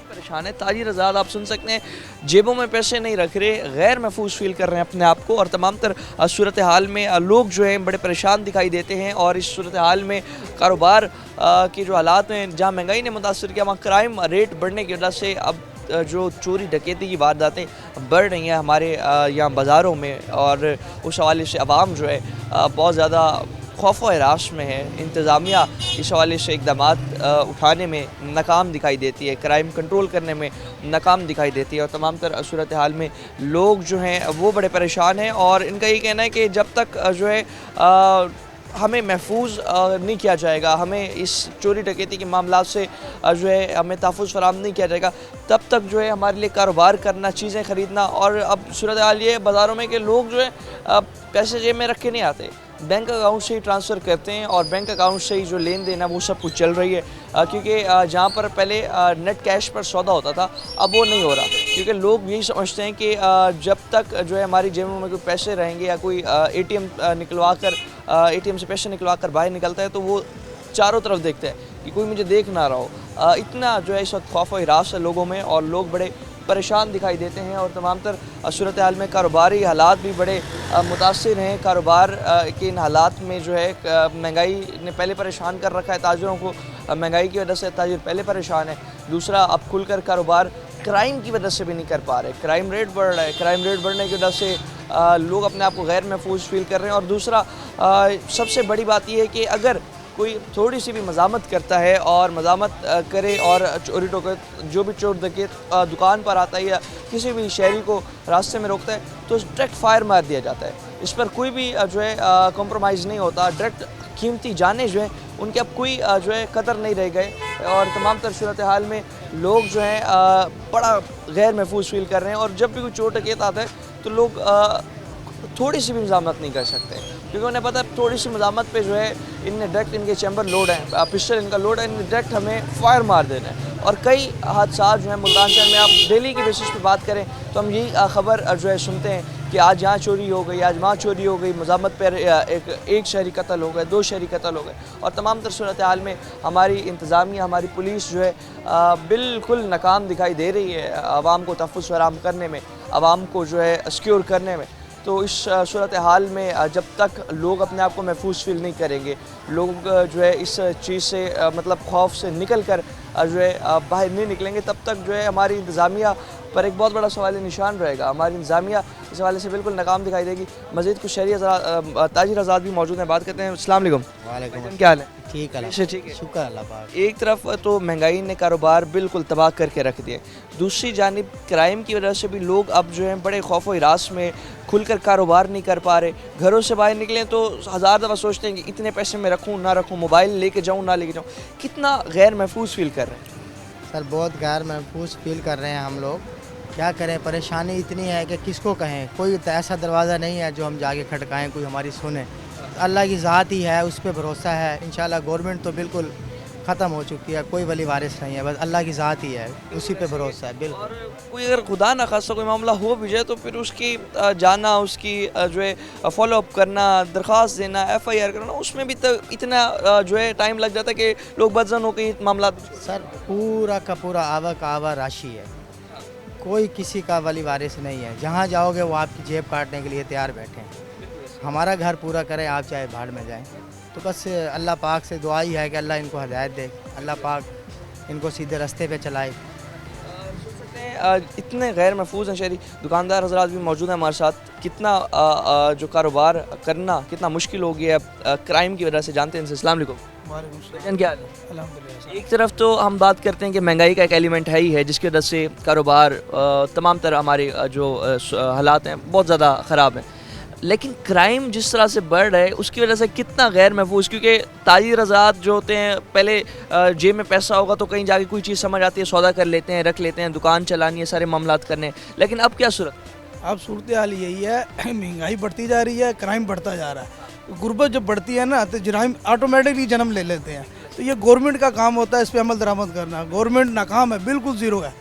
परेशान है। ताजिर आज़ाद आप सुन सकते हैं, जेबों में पैसे नहीं रख रहे, गैर महफूज फील कर रहे हैं अपने आप को, और तमाम तर सूरत हाल में लोग जो हैं बड़े परेशान दिखाई देते हैं। और इस सूरत हाल में कारोबार के जो हालात हैं, जहाँ महंगाई ने मुतासर किया, वहाँ क्राइम रेट बढ़ने की वजह से अब जो चोरी डकैती की वारदातें बढ़ रही हैं हमारे यहाँ बाज़ारों में, और उस हवाले से आवाम जो है बहुत ज़्यादा खौफ व हरास में है। इंतज़ामिया इस हवाले से इक़दामात उठाने में नाकाम दिखाई देती है, क्राइम कंट्रोल करने में नाकाम दिखाई देती है, और तमाम तर सूरत हाल में लोग जो हैं वो बड़े परेशान हैं। और इनका ये कहना है कि जब तक जो है हमें महफूज नहीं किया जाएगा, हमें इस चोरी डकैती के मामला से जो है हमें तहफ़्फ़ुज़ फराहम नहीं किया जाएगा, तब तक जो है हमारे लिए कारोबार करना, चीज़ें ख़रीदना। और अब सूरत हाल ये बाज़ारों में कि लोग जो है पैसे जेब में रख के नहीं आते, बैंक अकाउंट से ही ट्रांसफ़र करते हैं, और बैंक अकाउंट से ही जो लेन देन है वो सब कुछ चल रही है। क्योंकि जहाँ पर पहले नेट कैश पर सौदा होता था, अब वो नहीं हो रहा, क्योंकि लोग यही समझते हैं कि जब तक जो है हमारी जेबों में कोई पैसे रहेंगे, या कोई ATM निकलवा कर ATM से पैसे निकलवा कर बाहर निकलता है, तो वो चारों तरफ देखते हैं कि कोई मुझे देख ना रहा हो। इतना जो है इस वक्त खौफ व हिरास है लोगों में, और लोग बड़े परेशान दिखाई देते हैं। और तमाम तर सूरत हाल में कारोबारी हालात भी बड़े मुतासिर हैं। कारोबार के इन हालात में जो है महंगाई ने पहले परेशान कर रखा है ताजिरों को, महंगाई की वजह से ताजिर पहले परेशान है। दूसरा, अब खुलकर कारोबार क्राइम की वजह से भी नहीं कर पा रहे, क्राइम रेट बढ़ रहा है, क्राइम रेट बढ़ने की वजह से लोग अपने आप को गैर महफूज फील कर रहे हैं। और दूसरा सबसे बड़ी बात यह है कि अगर कोई थोड़ी सी भी मज़ामत करता है, और मज़ामत करे और चोरी टोकर जो भी चोर डकैत दुकान पर आता है या किसी भी शहरी को रास्ते में रोकता है, तो डायरेक्ट फायर मार दिया जाता है। इस पर कोई भी जो है कॉम्प्रोमाइज़ नहीं होता। डायरेक्ट कीमती जाने जो हैं उनके अब कोई जो है कदर नहीं रह गए, और तमाम तर सूरत हाल में लोग जो हैं बड़ा गैर महफूज फील कर रहे हैं। और जब भी कोई चोर डकैत आता है तो लोग थोड़ी सी भी मज़ामत नहीं कर सकते, क्योंकि उन्हें पता है थोड़ी सी मज़ामत पे जो है इनने डायरेक्ट, इनके चैम्बर लोड है, पिस्टल इनका लोड है, इनने डायरेक्ट हमें फायर मार देना है। और कई हादसा जो है मुल्तान शहर में, आप डेली के बेसिस पे बात करें तो हम यही खबर जो है सुनते हैं कि आज यहाँ चोरी हो गई, आज वहाँ चोरी हो गई, मज़ामत पर एक शहरी कत्ल हो गए, 2 शहरी कत्ल हो गए। और तमाम तर सूरत हाल में हमारी इंतज़ामिया, हमारी पुलिस जो है बिल्कुल नाकाम दिखाई दे रही है आवाम को तहफ़्फ़ुज़ फराहम करने में, आवाम को जो है सिक्योर करने में। तो इस सूरत हाल में जब तक लोग अपने आप को महफूज फील नहीं करेंगे, लोग जो है इस चीज़ से मतलब खौफ से निकल कर जो है बाहर नहीं निकलेंगे, तब तक जो है हमारी इंतज़ामिया पर एक बहुत बड़ा सवाल निशान रहेगा। हमारी इंतज़ामिया इस हवाले से बिल्कुल नाकाम दिखाई देगी। मज़ीद कुछ शहरी ताजिर आज़ाद भी मौजूद हैं, बात करते हैं। अस्सलाम वालेकुम। वालेकुम, क्या हाल है? ठीक है, ठीक है, शुक्र अल्लाह पाक। एक तरफ तो महंगाई ने कारोबार बिल्कुल तबाह करके रख दिए, दूसरी जानिब क्राइम की वजह से भी लोग अब जो हैं बड़े खौफ व हिरास में खुलकर कारोबार नहीं कर पा रहे। घरों से बाहर निकलें तो 1000 दफ़ा सोचते हैं कि इतने पैसे मैं रखूँ ना रखूँ, मोबाइल लेके जाऊँ ना लेके जाऊँ। कितना गैर महफूज फील कर रहे हैं सर, बहुत गैर महफूज फील कर रहे हैं हम लोग। क्या करें, परेशानी इतनी है कि किसको कहें। कोई ऐसा दरवाज़ा नहीं है जो हम जाके खटकाएं, कोई हमारी सुने। अल्लाह की ज़ात ही है, उस पर भरोसा है। इंशाल्लाह गवर्नमेंट तो बिल्कुल ख़त्म हो चुकी है, कोई वली वारिस नहीं है, बस अल्लाह की ज़ात ही है, उसी पे भरोसा है बिल्कुल। और कोई अगर खुदा ना खास्ता कोई मामला हो भी जाए तो फिर उसकी जाना, उसकी जो है फॉलो अप करना, दरख्वास्त देना, FIR करना, उसमें भी तो इतना जो है टाइम लग जाता है कि लोग बदजन हो के मामला। सर पूरा का पूरा आवा का आवा राशि है, कोई किसी का वली वारिस नहीं है, जहाँ जाओगे वो आपकी जेब काटने के लिए तैयार बैठे हैं। हमारा घर पूरा करें, आप चाहे भाड़ में जाएं। तो बस अल्लाह पाक से दुआ ही है कि अल्लाह इनको हिदायत दे, अल्लाह पाक इनको सीधे रास्ते पे चलाए। इतने गैर महफूज हैं शहरी दुकानदार हजरात भी मौजूद हैं हमारे साथ, कितना जो कारोबार करना कितना मुश्किल हो गया है क्राइम की वजह से, जानते हैं इनसे। अस्सलाम वालेकुम, क्या हाल है? एक तरफ तो हम बात करते हैं कि महंगाई का एक एलिमेंट है ही है जिसकी वजह से कारोबार तमाम तरह हमारे जो हालात हैं बहुत ज़्यादा ख़राब हैं, लेकिन क्राइम जिस तरह से बढ़ रहा है उसकी वजह से कितना गैर महफूज, क्योंकि ताजिर हज़रात जो होते हैं पहले जेब में पैसा होगा तो कहीं जाके कोई चीज़ समझ आती है, सौदा कर लेते हैं, रख लेते हैं, दुकान चलानी है, सारे मामलात करने हैं, लेकिन अब क्या सूरत? अब सूरत हाल यही है, महंगाई बढ़ती जा रही है, क्राइम बढ़ता जा रहा है। गुर्बत जब बढ़ती है ना तो जराइम ऑटोमेटिकली जन्म ले लेते हैं। तो ये गवर्नमेंट का काम होता है इस पर अमल दरामद करना। गवर्नमेंट नाकाम है, बिल्कुल ज़ीरो है,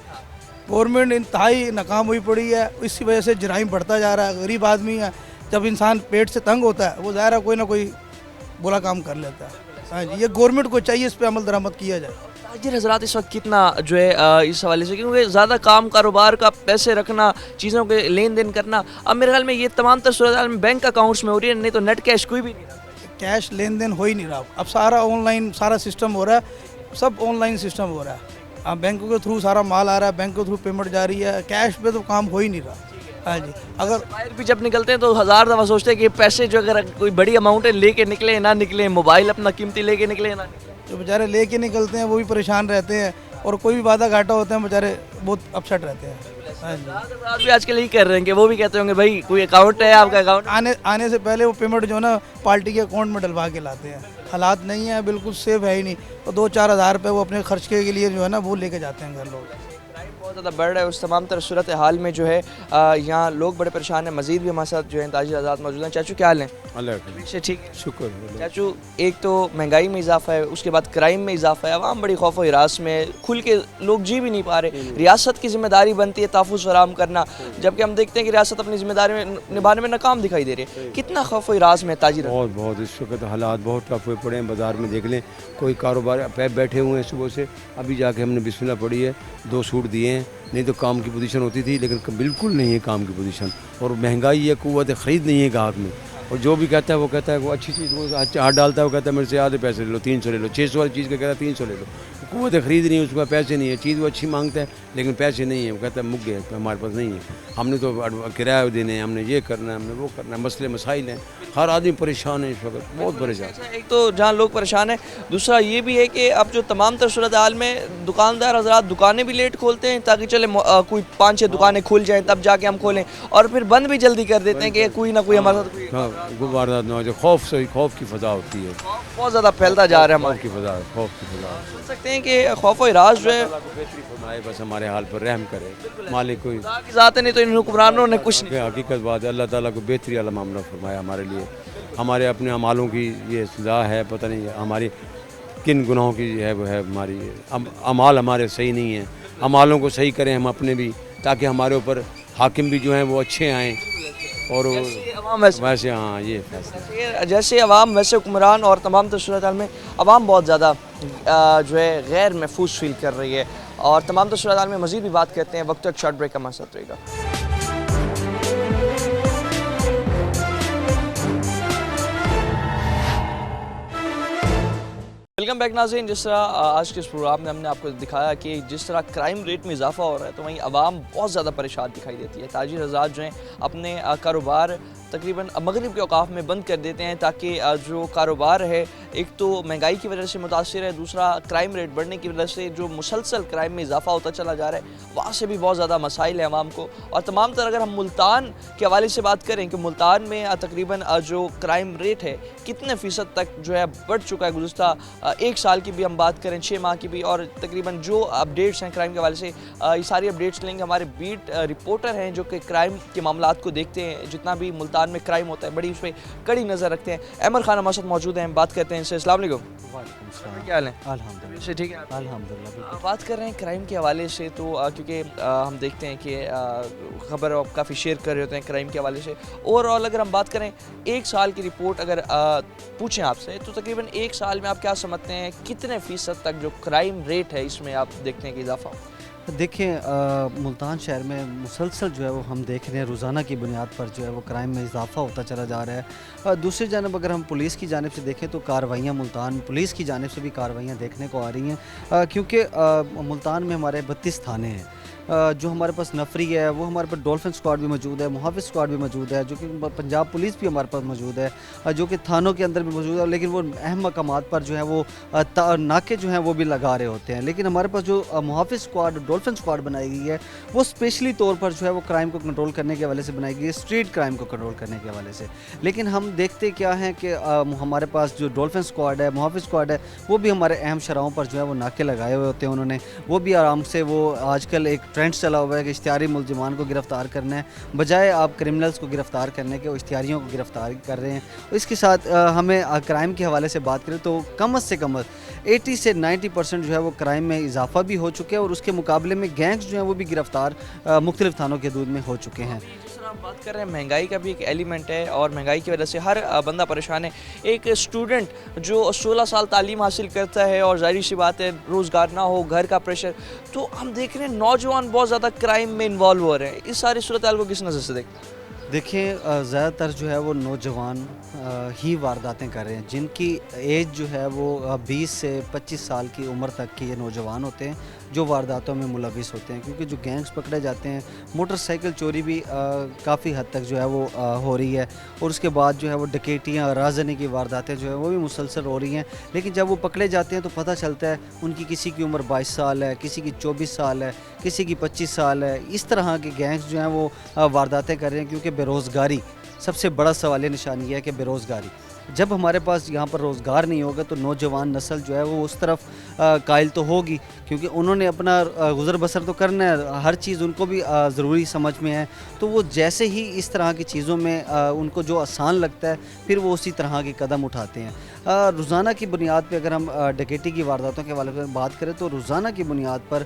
गवर्नमेंट इंतहाई नाकाम हुई पड़ी है, इसी वजह से जराइम बढ़ता जा रहा है। गरीब आदमी है, जब इंसान पेट से तंग होता है वो ज़ाहिर है कोई ना कोई बुरा काम कर लेता है। हाँ जी, ये गवर्नमेंट को चाहिए इस पर अमल दरामद किया जाए। ताजिर हजरात इस वक्त कितना जो है इस हवाले से, क्योंकि ज़्यादा काम कारोबार का पैसे रखना, चीज़ों के लेन देन करना, अब मेरे ख्याल में ये तमाम तर सूरत में बैंक अकाउंट्स में हो रही है, नहीं तो नेट कैश कोई भी नहीं, कैश लेन देन हो ही नहीं रहा। अब सारा ऑनलाइन सारा सिस्टम हो रहा है, सब ऑनलाइन सिस्टम हो रहा है। अब बैंकों के थ्रू सारा माल आ रहा है, बैंक के थ्रू पेमेंट जा रही है, कैश पे तो काम हो ही नहीं रहा। हाँ जी, अगर बाहर भी जब निकलते हैं तो 1000 दफ़ा सोचते हैं कि पैसे जो अगर कोई बड़ी अमाउंट है लेके निकले ना निकले, मोबाइल अपना कीमती लेके निकले ना निकले, जो बेचारे लेके निकलते हैं वो भी परेशान रहते हैं, और कोई भी वादा घाटा होता है बेचारे बहुत अपसेट रहते हैं। हाँ जी, आप भी आजकल यही कर रहे हैं कि वो भी कहते होंगे भाई कोई अकाउंट है आपका, अकाउंट आने से पहले वो पेमेंट जो है ना पार्टी के अकाउंट में डलवा के लाते हैं। हालात नहीं है, बिल्कुल सेफ है ही नहीं, तो 2-4 हज़ार रुपये वो अपने खर्चे के लिए जो है ना वो लेके जाते हैं घर लोग। बहुत ज़्यादा बढ़ रहा है, उस तमाम तरह सूरत हाल में जो है यहाँ लोग बड़े परेशान हैं। मज़ीद भी हमारे साथ जो है ताजिर आज़ाद मौजूद हैं। चाचू क्या हाल है? से ठीक, शुक्र। चाचू एक तो महंगाई में इजाफा है, उसके बाद क्राइम में इजाफा है, आवाम बड़ी खौफ व हिरास में, खुल के लोग जी भी नहीं पा रहे। रियासत की जिम्मेदारी बनती है तहफ़्फ़ुज़ फराहम करना, जबकि हम देखते हैं कि रियासत अपनी जिम्मेदारी निभाने में नाकाम दिखाई दे रही है। कितना खौफ व हिरास में ताजिर? बहुत इस वक्त हालात बहुत टफ हुए पड़े हैं। बाज़ार में देख लें, कोई कारोबार पे बैठे हुए हैं सुबह से, अभी जाके हमने बिस्मिल्लाह पढ़ी है, 2 सूट दिए हैं, नहीं तो काम की पोजीशन होती थी, लेकिन बिल्कुल नहीं है काम की पोजीशन, और महंगाई है, कुव्वत ख़रीद नहीं है ग्राहक में, और जो भी कहता है वो कहता है वो अच्छी चीज़ वो हाथ डालता है, वो कहता है मेरे से आधे पैसे ले लो, 300 ले लो, 600 वाली चीज़ का कहता है 300 ले लो, कुव्वत ख़रीद नहीं है, उसके पास पैसे नहीं है, चीज़ वो अच्छी मांगता है लेकिन पैसे नहीं है, वो कहता है मुक गए हमारे पास नहीं है, हमने तो किराया देने हैं, हमने ये करना है, हमने वो करना है, मसले मसाइल हैं, हर आदमी परेशान है इस वक्त, बहुत परेशान। एक तो जहाँ लोग परेशान हैं, दूसरा ये भी है कि अब जो तमाम तर सूरत हाल में दुकानदार हजरात दुकानें भी लेट खोलते हैं ताकि चले कोई 5-6 दुकानें खुल जाएं तब जाके हम खोलें, और फिर बंद भी जल्दी कर देते हैं कि कोई ना कोई हमारे साथ वारदात ना हो जाए। खौफ से खौफ की फ़ज़ा होती है, बहुत ज़्यादा फैलता जा रहा है हमारी खौफ की फ़ज़ा, खौफ की फ़ज़ा। सुन सकते हैं कि खौफ व हिरास जो है बेहतरी फरमाए, बस हमारे हाल पर रहम करे मालिक, कोई की ज़ात है, नहीं तो इन हुक्मरानों ने कुछ नहीं। हकीकत बात है, अल्लाह ताला को बेहतरी वाला मामला फरमाया हमारे लिए, हमारे अपने अमालों की ये सज़ा है, पता नहीं हमारी किन गुनाहों की है वो है, हमारी अमाल हमारे सही नहीं है, अमालों को सही करें हम अपने भी, ताकि हमारे ऊपर हाकिम भी जो हैं वो अच्छे आएँ, और वैसे हाँ ये फैसला जैसे अवाम वैसे हुक्मरान, और तमाम तर सूरत हाल में अवाम बहुत ज़्यादा जो है गैर महफूज फील कर रही है, और तमाम तर सूरत हाल में मज़ीद भी बात करते हैं। वक्त एक शॉर्ट ब्रेक हमारे साथ रहेगा। वेलकम बैक नाज़रीन। जिस तरह आज के इस प्रोग्राम में हमने आपको दिखाया कि जिस तरह क्राइम रेट में इजाफा हो रहा है, तो वहीं आवाम बहुत ज़्यादा परेशान दिखाई देती है। ताजिर हज़रात जो हैं अपने कारोबार तकरीबन मगरिब के औकाफ में बंद कर देते हैं, ताकि जो कारोबार है एक तो महंगाई की वजह से मुतासिर है, दूसरा क्राइम रेट बढ़ने की वजह से जो मुसलसल क्राइम में इजाफा होता चला जा रहा है, वहाँ से भी बहुत ज़्यादा मसाइल है आवाम को। और तमाम तरह अगर हम मुल्तान के हवाले से बात करें कि मुल्तान में तकरीबन जो क्राइम रेट है कितने फ़ीसद तक जो है बढ़ चुका है, गुज़श्ता 1 साल की भी हम बात करें, 6 माह की भी, और तकरीबन जो अपडेट्स हैं क्राइम के हवाले से ये सारी अपडेट्स लेंगे। हमारे बीट रिपोर्टर हैं जो कि क्राइम के मामलात को देखते हैं, जितना भी मुल्तान मुल्तान में क्राइम होता है, बड़ी उस पर कड़ी नज़र रखते हैं। अहमद खान हमारे साथ मौजूद हैं, हम बात करते हैं इनसे। अस्सलाम वालेकुम। क्या हाल है? अल्हम्दुलिल्लाह से ठीक है। अल्हम्दुलिल्लाह। बात कर रहे हैं क्राइम के हवाले से, तो क्योंकि हम देखते हैं कि खबर आप काफ़ी शेयर कर रहे होते हैं क्राइम के हवाले से। ओवरऑल अगर हम बात करें एक साल की रिपोर्ट अगर पूछें आपसे, तो तकरीबन एक साल में आप क्या समझते हैं कितने फ़ीसद तक जो क्राइम रेट है इसमें आप देखते हैं कि इजाफा? देखिए मुल्तान शहर में मुसलसल जो है वो हम देख रहे हैं रोज़ाना की बुनियाद पर जो है वो क्राइम में इजाफा होता चला जा रहा है। दूसरी जानब अगर हम पुलिस की जानिब से देखें तो कार्रवाइयाँ मुल्तान पुलिस की जानिब से भी कार्रवाइयाँ देखने को आ रही हैं, क्योंकि मुल्तान में हमारे 32 थाने हैं। जो हमारे पास नफरी है वो हमारे पास डॉल्फिन स्क्वाड भी मौजूद है, मुहाफिज स्क्वाड भी मौजूद है, जो कि पंजाब पुलिस भी हमारे पास मौजूद है, जो कि थानों के अंदर भी मौजूद है। लेकिन वो अहम मकामात पर जो है वो नाके जो हैं वो भी लगा रहे होते हैं। लेकिन हमारे पास जो मुहाफिज स्क्वाड डॉल्फिन स्क्वाड बनाई गई है वो स्पेशली तौर पर जो है वो क्राइम को कंट्रोल करने के हवाले से बनाई गई है, स्ट्रीट क्राइम को कंट्रोल करने के हवाले से। लेकिन हम देखते क्या हैं कि हमारे पास जो डॉल्फिन स्क्वाड है, मुहाफिज स्क्वाड है, वो भी हमारे अहम शराहों पर जो है वो नाके लगाए हुए होते हैं उन्होंने। वो भी आराम से वो आजकल एक ट्रेंड चला हुआ है कि इश्तिहारी मुलजिमान को गिरफ़्तार करना है, बजाय आप क्रिमिनल्स को गिरफ़्तार करने के वो इश्तिहारियों को गिरफ़्तार कर रहे हैं। इसके साथ हमें क्राइम के हवाले से बात करें तो कम से कम 80 से 90% जो है वो क्राइम में इजाफा भी हो चुके हैं, और उसके मुकाबले में गैंग्स जो हैं वो भी गिरफ़्तार मुख्तलिफ थानों के हदूद में हो चुके हैं। आप बात कर रहे हैं महंगाई का भी एक एलिमेंट है, और महंगाई की वजह से हर बंदा परेशान है। एक स्टूडेंट जो 16 साल तालीम हासिल करता है और जाहिर सी बात है रोज़गार ना हो, घर का प्रेशर, तो हम देख रहे हैं नौजवान बहुत ज़्यादा क्राइम में इन्वॉल्व हो रहे हैं। इस सारी सूरत हाल को किस नज़र से देखते हैं? देखिए ज़्यादातर जो है वो नौजवान ही वारदातें कर रहे हैं, जिनकी एज जो है वो 20 से 25 साल की उम्र तक के ये नौजवान होते हैं जो वारदातों में मुलविस होते हैं। क्योंकि जो गैंग्स पकड़े जाते हैं, मोटरसाइकिल चोरी भी काफ़ी हद तक जो है वो हो रही है, और उसके बाद जो है वो डकैतियाँ राजनी की वारदातें जो है वो भी मुसलसल हो रही हैं। लेकिन जब वो पकड़े जाते हैं तो पता चलता है उनकी किसी की उम्र 22 साल है, किसी की 24 साल है, किसी की 25 साल है। इस तरह के गैंग्स जो हैं वो वारदातें कर रहे हैं, क्योंकि बेरोज़गारी सबसे बड़ा सवाल निशान ये है कि बेरोज़गारी, जब हमारे पास यहाँ पर रोज़गार नहीं होगा तो नौजवान नस्ल जो है वो उस तरफ कायल तो होगी, क्योंकि उन्होंने अपना गुज़र बसर तो करना है, हर चीज़ उनको भी ज़रूरी समझ में है। तो वो जैसे ही इस तरह की चीज़ों में उनको जो आसान लगता है फिर वो उसी तरह के कदम उठाते हैं। रोज़ाना की बुनियाद पे अगर हम डकैती की वारदातों के हवाले से बात करें तो रोज़ाना की बुनियाद पर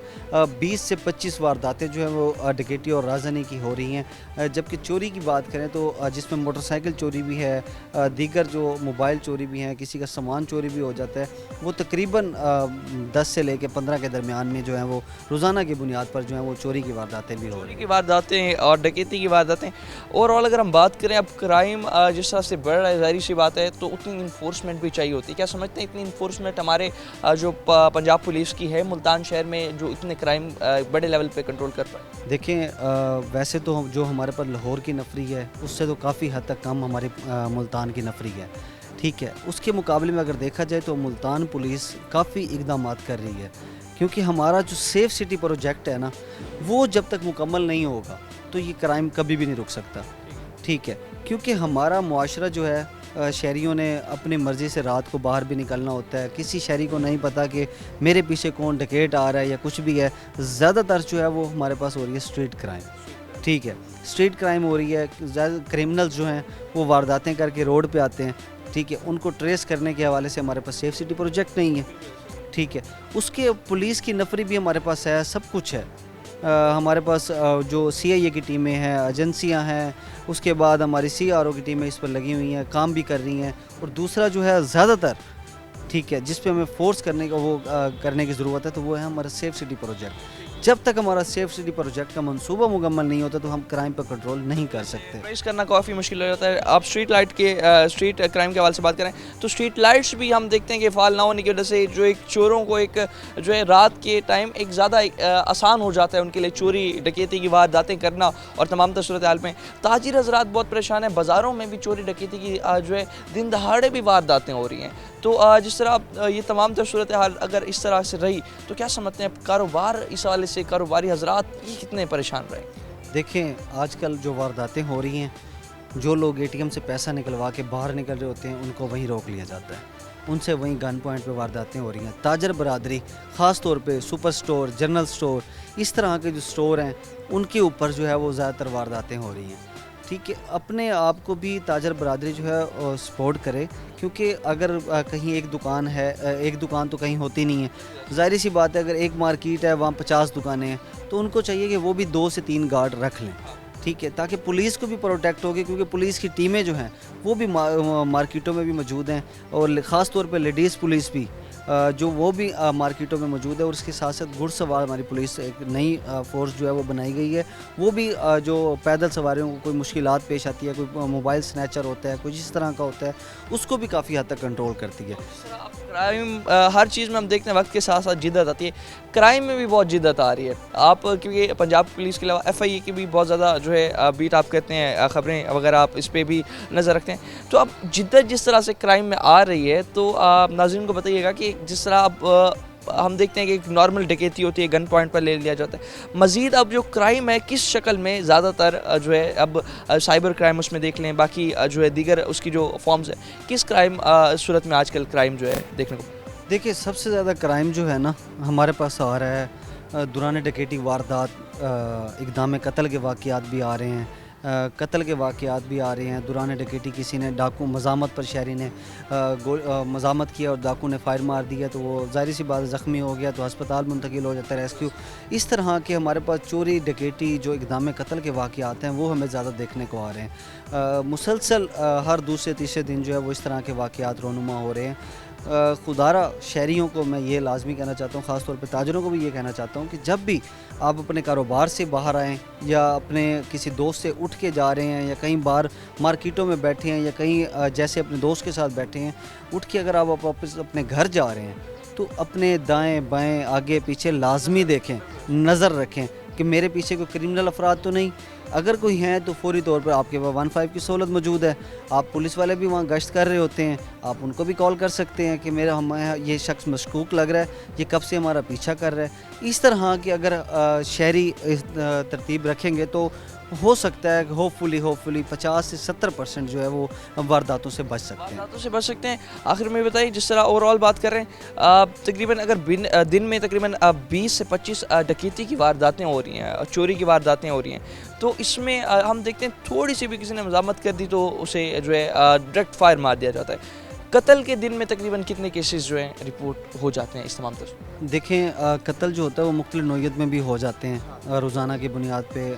20 से 25 वारदातें जो है वो डकैती और राजनी की हो रही हैं। जबकि चोरी की बात करें तो जिसमें मोटरसाइकिल चोरी भी है, दीगर जो मोबाइल चोरी भी हैं, किसी का सामान चोरी भी हो जाता है, वो तकरीबन 10 से लेकर 15 के दरमियान में जो है वो रोज़ाना की बुनियाद पर जो है वो चोरी की वारदातें भी हो रही हैं। की वारदातें और डकैती की वारदातें। ओवरऑल अगर हम बात करें अब क्राइम जिस तरह से बढ़ रहा है, जाहिर सी बात है तो उतनी इन्फोर्समेंट भी चाहिए होती है। क्या समझते हैं इतनी इन्फोर्समेंट हमारे जो पंजाब पुलिस की है मुल्तान शहर में, जो इतने क्राइम बड़े लेवल पे कंट्रोल कर पाए? देखिए वैसे तो जो हमारे पास लाहौर की नफरी है उससे तो काफ़ी हद तक कम हमारे मुल्तान की नफरी है, ठीक है। उसके मुकाबले में अगर देखा जाए तो मुल्तान पुलिस काफ़ी इक़दाम कर रही है, क्योंकि हमारा जो सेफ़ सिटी प्रोजेक्ट है ना, वो जब तक मुकम्मल नहीं होगा तो ये क्राइम कभी भी नहीं रुक सकता, ठीक है। क्योंकि हमारा मुआशरा जो है, शहरियों ने अपनी मर्ज़ी से रात को बाहर भी निकलना होता है, किसी शहरी को नहीं पता कि मेरे पीछे कौन डकैत आ रहा है या कुछ भी है। ज़्यादातर जो है वो हमारे पास हो रही है स्ट्रीट क्राइम, ठीक है। स्ट्रीट क्राइम हो रही है, ज़्यादा क्रिमिनल्स जो हैं वो वारदातें करके रोड पे आते हैं, ठीक है। उनको ट्रेस करने के हवाले से हमारे पास सेफ सिटी प्रोजेक्ट नहीं है, ठीक है। उसके पुलिस की नफरी भी हमारे पास है, सब कुछ है। हमारे पास जो CIA की टीमें हैं, एजेंसियां हैं, उसके बाद हमारी CRO की टीमें इस पर लगी हुई हैं, काम भी कर रही हैं। और दूसरा जो है ज़्यादातर, ठीक है, जिस पे हमें फोर्स करने का करने की ज़रूरत है तो वो है हमारा सेफ सिटी प्रोजेक्ट। जब तक हमारा सेफ सिटी प्रोजेक्ट का मंसूबा मुकम्मल नहीं होता तो हम क्राइम पर कंट्रोल नहीं कर सकते। ट्रेस करना काफ़ी मुश्किल हो जाता है। आप स्ट्रीट क्राइम के हवाले से बात करें तो स्ट्रीट लाइट्स भी हम देखते हैं कि फ़ाल ना होने की वजह से जो एक चोरों को एक जो है रात के टाइम एक ज़्यादा आसान हो जाता है उनके लिए चोरी डकैती की वारदातें करना। और तमाम सूरत हाल में ताजिर हज़रात बहुत परेशान हैं, बाज़ारों में भी चोरी डकैती की जो है दिन दहाड़े भी वारदातें हो रही हैं। तो जिस तरह ये तमाम सूरत हाल अगर इस तरह से रही तो क्या समझते हैं कारोबार, इस हवाले से कारोबारी हजरात ये कितने परेशान रहे? देखें आजकल जो वारदातें हो रही हैं, जो लोग ATM से पैसा निकलवा के बाहर निकल रहे होते हैं उनको वहीं रोक लिया जाता है, उनसे वहीं गन पॉइंट पे वारदातें हो रही हैं। ताजर बरादरी ख़ास तौर पे सुपर स्टोर, जनरल स्टोर, इस तरह के जो स्टोर हैं उनके ऊपर जो है वो ज़्यादातर वारदातें हो रही हैं। ठीक है, अपने आप को भी ताजर बरादरी जो है सपोर्ट करे, क्योंकि अगर कहीं एक दुकान है, एक दुकान तो कहीं होती नहीं है, ज़ाहिर सी बात है अगर एक मार्केट है वहाँ 50 दुकानें हैं, तो उनको चाहिए कि वो भी 2 से 3 गार्ड रख लें, ठीक है, ताकि पुलिस को भी प्रोटेक्ट होगी, क्योंकि पुलिस की टीमें जो हैं वो भी मार्केटों में भी मौजूद हैं, और ख़ास तौर पे लेडीज़ पुलिस भी जो वो भी मार्केटों में मौजूद है, और इसके साथ साथ घुड़सवार हमारी पुलिस एक नई फ़ोर्स जो है वो बनाई गई है, वो भी जो पैदल सवारियों को कोई मुश्किलात पेश आती है, कोई मोबाइल स्नैचर होता है, कुछ इस तरह का होता है, उसको भी काफ़ी हद तक कंट्रोल करती है। क्राइम हर चीज़ में हम देखते हैं वक्त के साथ साथ जिद्दत आती है, क्राइम में भी बहुत जिद्दत आ रही है। आप क्योंकि पंजाब पुलिस के अलावा FIA की भी बहुत ज़्यादा जो है बीट आप कहते हैं, ख़बरें वगैरह आप इस पर भी नज़र रखते हैं, तो अब जिद्दत जिस तरह से क्राइम में आ रही है, तो नाज़रीन को बताइएगा कि जिस तरह अब हम देखते हैं कि एक नॉर्मल डकैती होती है, गन पॉइंट पर ले लिया जाता है, मज़ीद अब जो क्राइम है किस शक्ल में ज़्यादातर जो है अब साइबर क्राइम उसमें देख लें, बाकी जो है दीगर उसकी जो फॉर्म्स है, किस क्राइम सूरत में आजकल क्राइम जो है देखने को? देखिए, सबसे ज़्यादा क्राइम जो है ना हमारे पास आ रहा है दौरान डकैती वारदात, इक़दाम कत्ल के वाक़यात भी आ रहे हैं, कत्ल के वाक़यात भी आ रहे हैं। दौरान डकैती किसी ने डाकू मज़ामत पर शहरी ने मज़ामत किया और डाकू ने फायर मार दिया, तो वो ज़ाहिर सी बात ज़ख्मी हो गया, तो अस्पताल मुंतकिल हो जाता है, रेस्क्यू। इस तरह के हमारे पास चोरी डकैती जो इक़दाम कत्ल के वाक़यात हैं वो हमें ज़्यादा देखने को आ रहे हैं। मुसलसल हर दूसरे तीसरे दिन जो है वो इस तरह के वाक़यात रोनुमा हो रहे हैं। खुदारा शहरियों को मैं ये लाजमी कहना चाहता हूँ, ख़ास तौर पे ताजरों को भी ये कहना चाहता हूँ कि जब भी आप अपने कारोबार से बाहर आएँ या अपने किसी दोस्त से उठ के जा रहे हैं या कहीं बाहर मार्केटों में बैठे हैं या कहीं जैसे अपने दोस्त के साथ बैठे हैं, उठ के अगर आप वापस अपने घर जा रहे हैं तो अपने दाएं बाएं आगे पीछे लाजमी देखें, नज़र रखें कि मेरे पीछे कोई क्रिमिनल अफराद तो नहीं। अगर कोई हैं तो फौरी तौर पर आपके पास 15 की सहूलत मौजूद है। आप पुलिस वाले भी वहाँ गश्त कर रहे होते हैं, आप उनको भी कॉल कर सकते हैं कि मेरा हमें ये शख्स मशकूक लग रहा है, ये कब से हमारा पीछा कर रहा है। इस तरह की अगर शहरी तरतीब रखेंगे तो हो सकता है कि होपफुली 50 से 70% जो है वो वारदातों से बच सकते हैं। वारदातों से बच सकते हैं। आखिर में बताइए, जिस तरह ओवरऑल बात कर रहे हैं, तकरीबन अगर दिन में तकरीबन 20 से 25 डकैती की वारदातें हो रही हैं, चोरी की वारदातें हो रही हैं, तो इसमें हम देखते हैं थोड़ी सी भी किसी ने मज़ामत कर दी तो उसे जो है डायरेक्ट फायर मार दिया जाता है। कत्ल के दिन में तकरीबन कितने केसेस जो हैं रिपोर्ट हो जाते हैं इस तमाम तरह? देखें, कत्ल जो होता है वो मुख्तलिफ नौइयत में भी हो जाते हैं रोज़ाना की बुनियाद पे।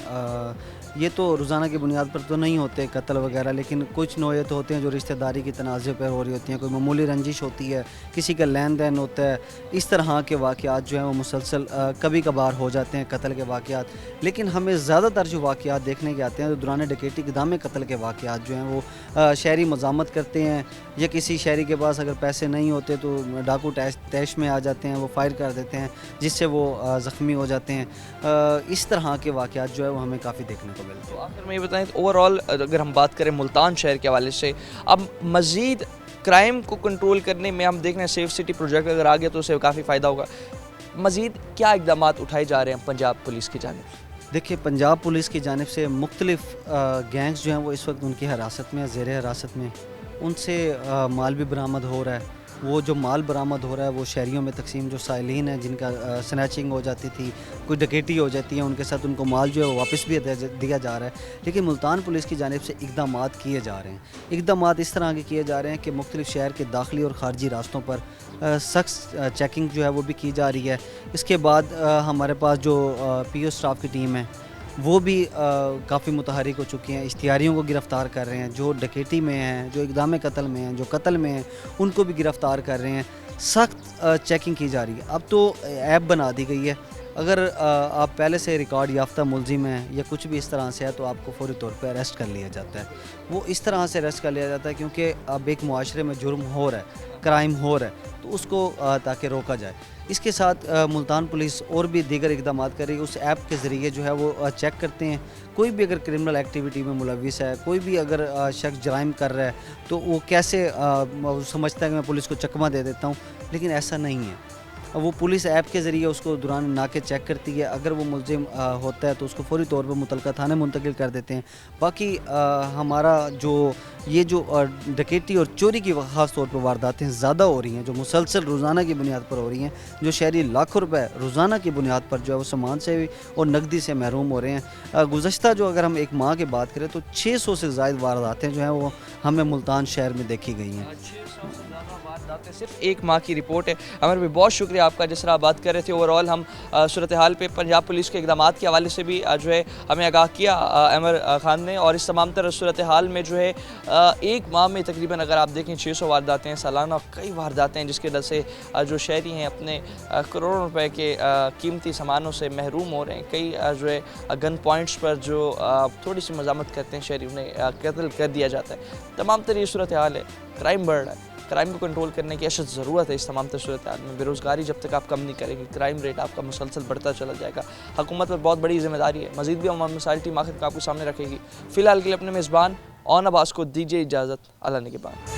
ये तो रोज़ाना की बुनियाद पर तो नहीं होते कत्ल वगैरह, लेकिन कुछ नौइयत होते हैं जो रिश्तेदारी की तनाज़े पर हो रही होती हैं, कोई मामूली रंजिश होती है, किसी का लेन देन होता है। इस तरह के वाक़यात जो हैं वो मुसलसल कभी कभार हो जाते हैं कत्ल के वाक़यात। लेकिन हमें ज़्यादातर जो वाक़यात देखने के आते हैं तो दौरान डकैती इक़दाम कत्ल के वाक़यात जो हैं वो शहरी मज़ामत करते हैं, या किसी शहरी के पास अगर पैसे नहीं होते तो डाकू तैश में आ जाते हैं, वो फायर कर देते हैं जिससे वो ज़ख्मी हो जाते हैं। इस तरह के वाक़यात जो है वो हमें काफ़ी देखने को मिलते हैं। तो आखिर में ये बताएं, तो ओवरऑल अगर हम बात करें मुल्तान शहर के हवाले से, अब मज़ीद क्राइम को कंट्रोल करने में हम देख रहे हैं सेफ सिटी प्रोजेक्ट अगर आ गया तो उससे काफ़ी फ़ायदा होगा। मज़ीद क्या इक़दाम उठाए जा रहे हैं पंजाब पुलिस की जानिब से? देखिए, पंजाब पुलिस की जानिब से मुख्तलिफ गैंग्स जो हैं वो इस वक्त उनकी हिरासत में, ज़ेर हिरासत में, उनसे माल भी बरामद हो रहा है। वो जो माल बरामद हो रहा है वो शहरियों में तकसीम, जो साइलिन हैं जिनका स्नैचिंग हो जाती थी, कोई डकैती हो जाती है, उनके साथ उनको माल जो है वो वापस भी दिया जा रहा है। लेकिन मुल्तान पुलिस की जानिब से इक़दाम किए जा रहे हैं। इक़दाम इस तरह के किए जा रहे हैं कि मुख्तलिफ शहर के दाखिली और ख़ारजी रास्तों पर सख्त चेकिंग जो है वो भी की जा रही है। इसके बाद हमारे पास जो PO स्टाफ की टीम है वो भी काफ़ी मुतहरिक हो चुकी हैं, इश्तिहारियों को गिरफ़्तार कर रहे हैं, जो डकैती में हैं, जो इक़दाम कत्ल में हैं, जो कत्ल में हैं, उनको भी गिरफ़्तार कर रहे हैं। सख्त चेकिंग की जा रही है। अब तो ऐप बना दी गई है, अगर आप पहले से रिकॉर्ड याफ्ता मुलजिम हैं या कुछ भी इस तरह से है तो आपको फौरी तौर पर अरेस्ट कर लिया जाता है। वो इस तरह से अरेस्ट कर लिया जाता है क्योंकि अब एक मुआशरे में जुर्म हो रहा है, क्राइम हो रहा है, तो उसको ताकि रोका जाए। इसके साथ मुल्तान पुलिस और भी दीगर इक़दाम कर रही है। उस ऐप के ज़रिए जो है वो चेक करते हैं, कोई भी अगर क्रिमिनल एक्टिविटी में मुलविस है, कोई भी अगर शख्स जराइम कर रहा है तो वो कैसे समझता है कि मैं पुलिस को चकमा दे देता हूँ, लेकिन ऐसा नहीं है। वो पुलिस ऐप के ज़रिए उसको दौरान नाके चेक करती है। अगर वो मुलजिम होता है तो उसको फौरी तौर पर मुतलका थाने मुंतकिल कर देते हैं। बाकी हमारा जो ये जो डकैती और चोरी की ख़ास तौर पर वारदातें ज़्यादा हो रही हैं, जो मुसलसल रोज़ाना की बुनियाद पर हो रही हैं, जो शहरी लाखों रुपए रोज़ाना की बुनियाद पर जो है वो सामान से और नकदी से महरूम हो रहे हैं। गुज़श्ता जो अगर हम एक माह की बात करें तो 600 से ज़ायद वारदातें जो हैं वो हमें मुल्तान शहर में देखी गई हैं। सिर्फ एक माह की रिपोर्ट है। अमर भाई बहुत शुक्रिया आपका, जिस तरह आप बात कर रहे थे ओवरऑल हम सूरत हाल पे पंजाब पुलिस के इकदाम के हवाले से भी जो है हमें आगाह किया अमर खान ने। और इस तमाम तरह सूरत हाल में जो है एक माह में तकरीबन अगर आप देखें 600 वारदातें हैं सालाना, कई वारदातें हैं जिसकी वजह से जो शहरी हैं अपने करोड़ों रुपए के कीमती सामानों से महरूम हो रहे हैं। कई जो है गन पॉइंट्स पर जो थोड़ी सी मजामत करते हैं शहरी, उन्हें कत्ल कर दिया जाता है। तमाम तरह ये सूरत हाल है, क्राइम बढ़ रहा है, क्राइम को कंट्रोल करने की अशद ज़रूरत है। इस तमाम सूरत हाल में बेरोज़गारी जब तक आप कम नहीं करेंगे, क्राइम रेट आपका मुसलसल बढ़ता चला जाएगा। हुकूमत पर बहुत बड़ी जिम्मेदारी है। मज़ीद भी अवाम मसाइल टीम आखिर आपके सामने रखेगी। फ़िलहाल के लिए अपने मेज़बान ऑन अब्बास को दीजिए इजाज़त। अल्लाह ने के बाद।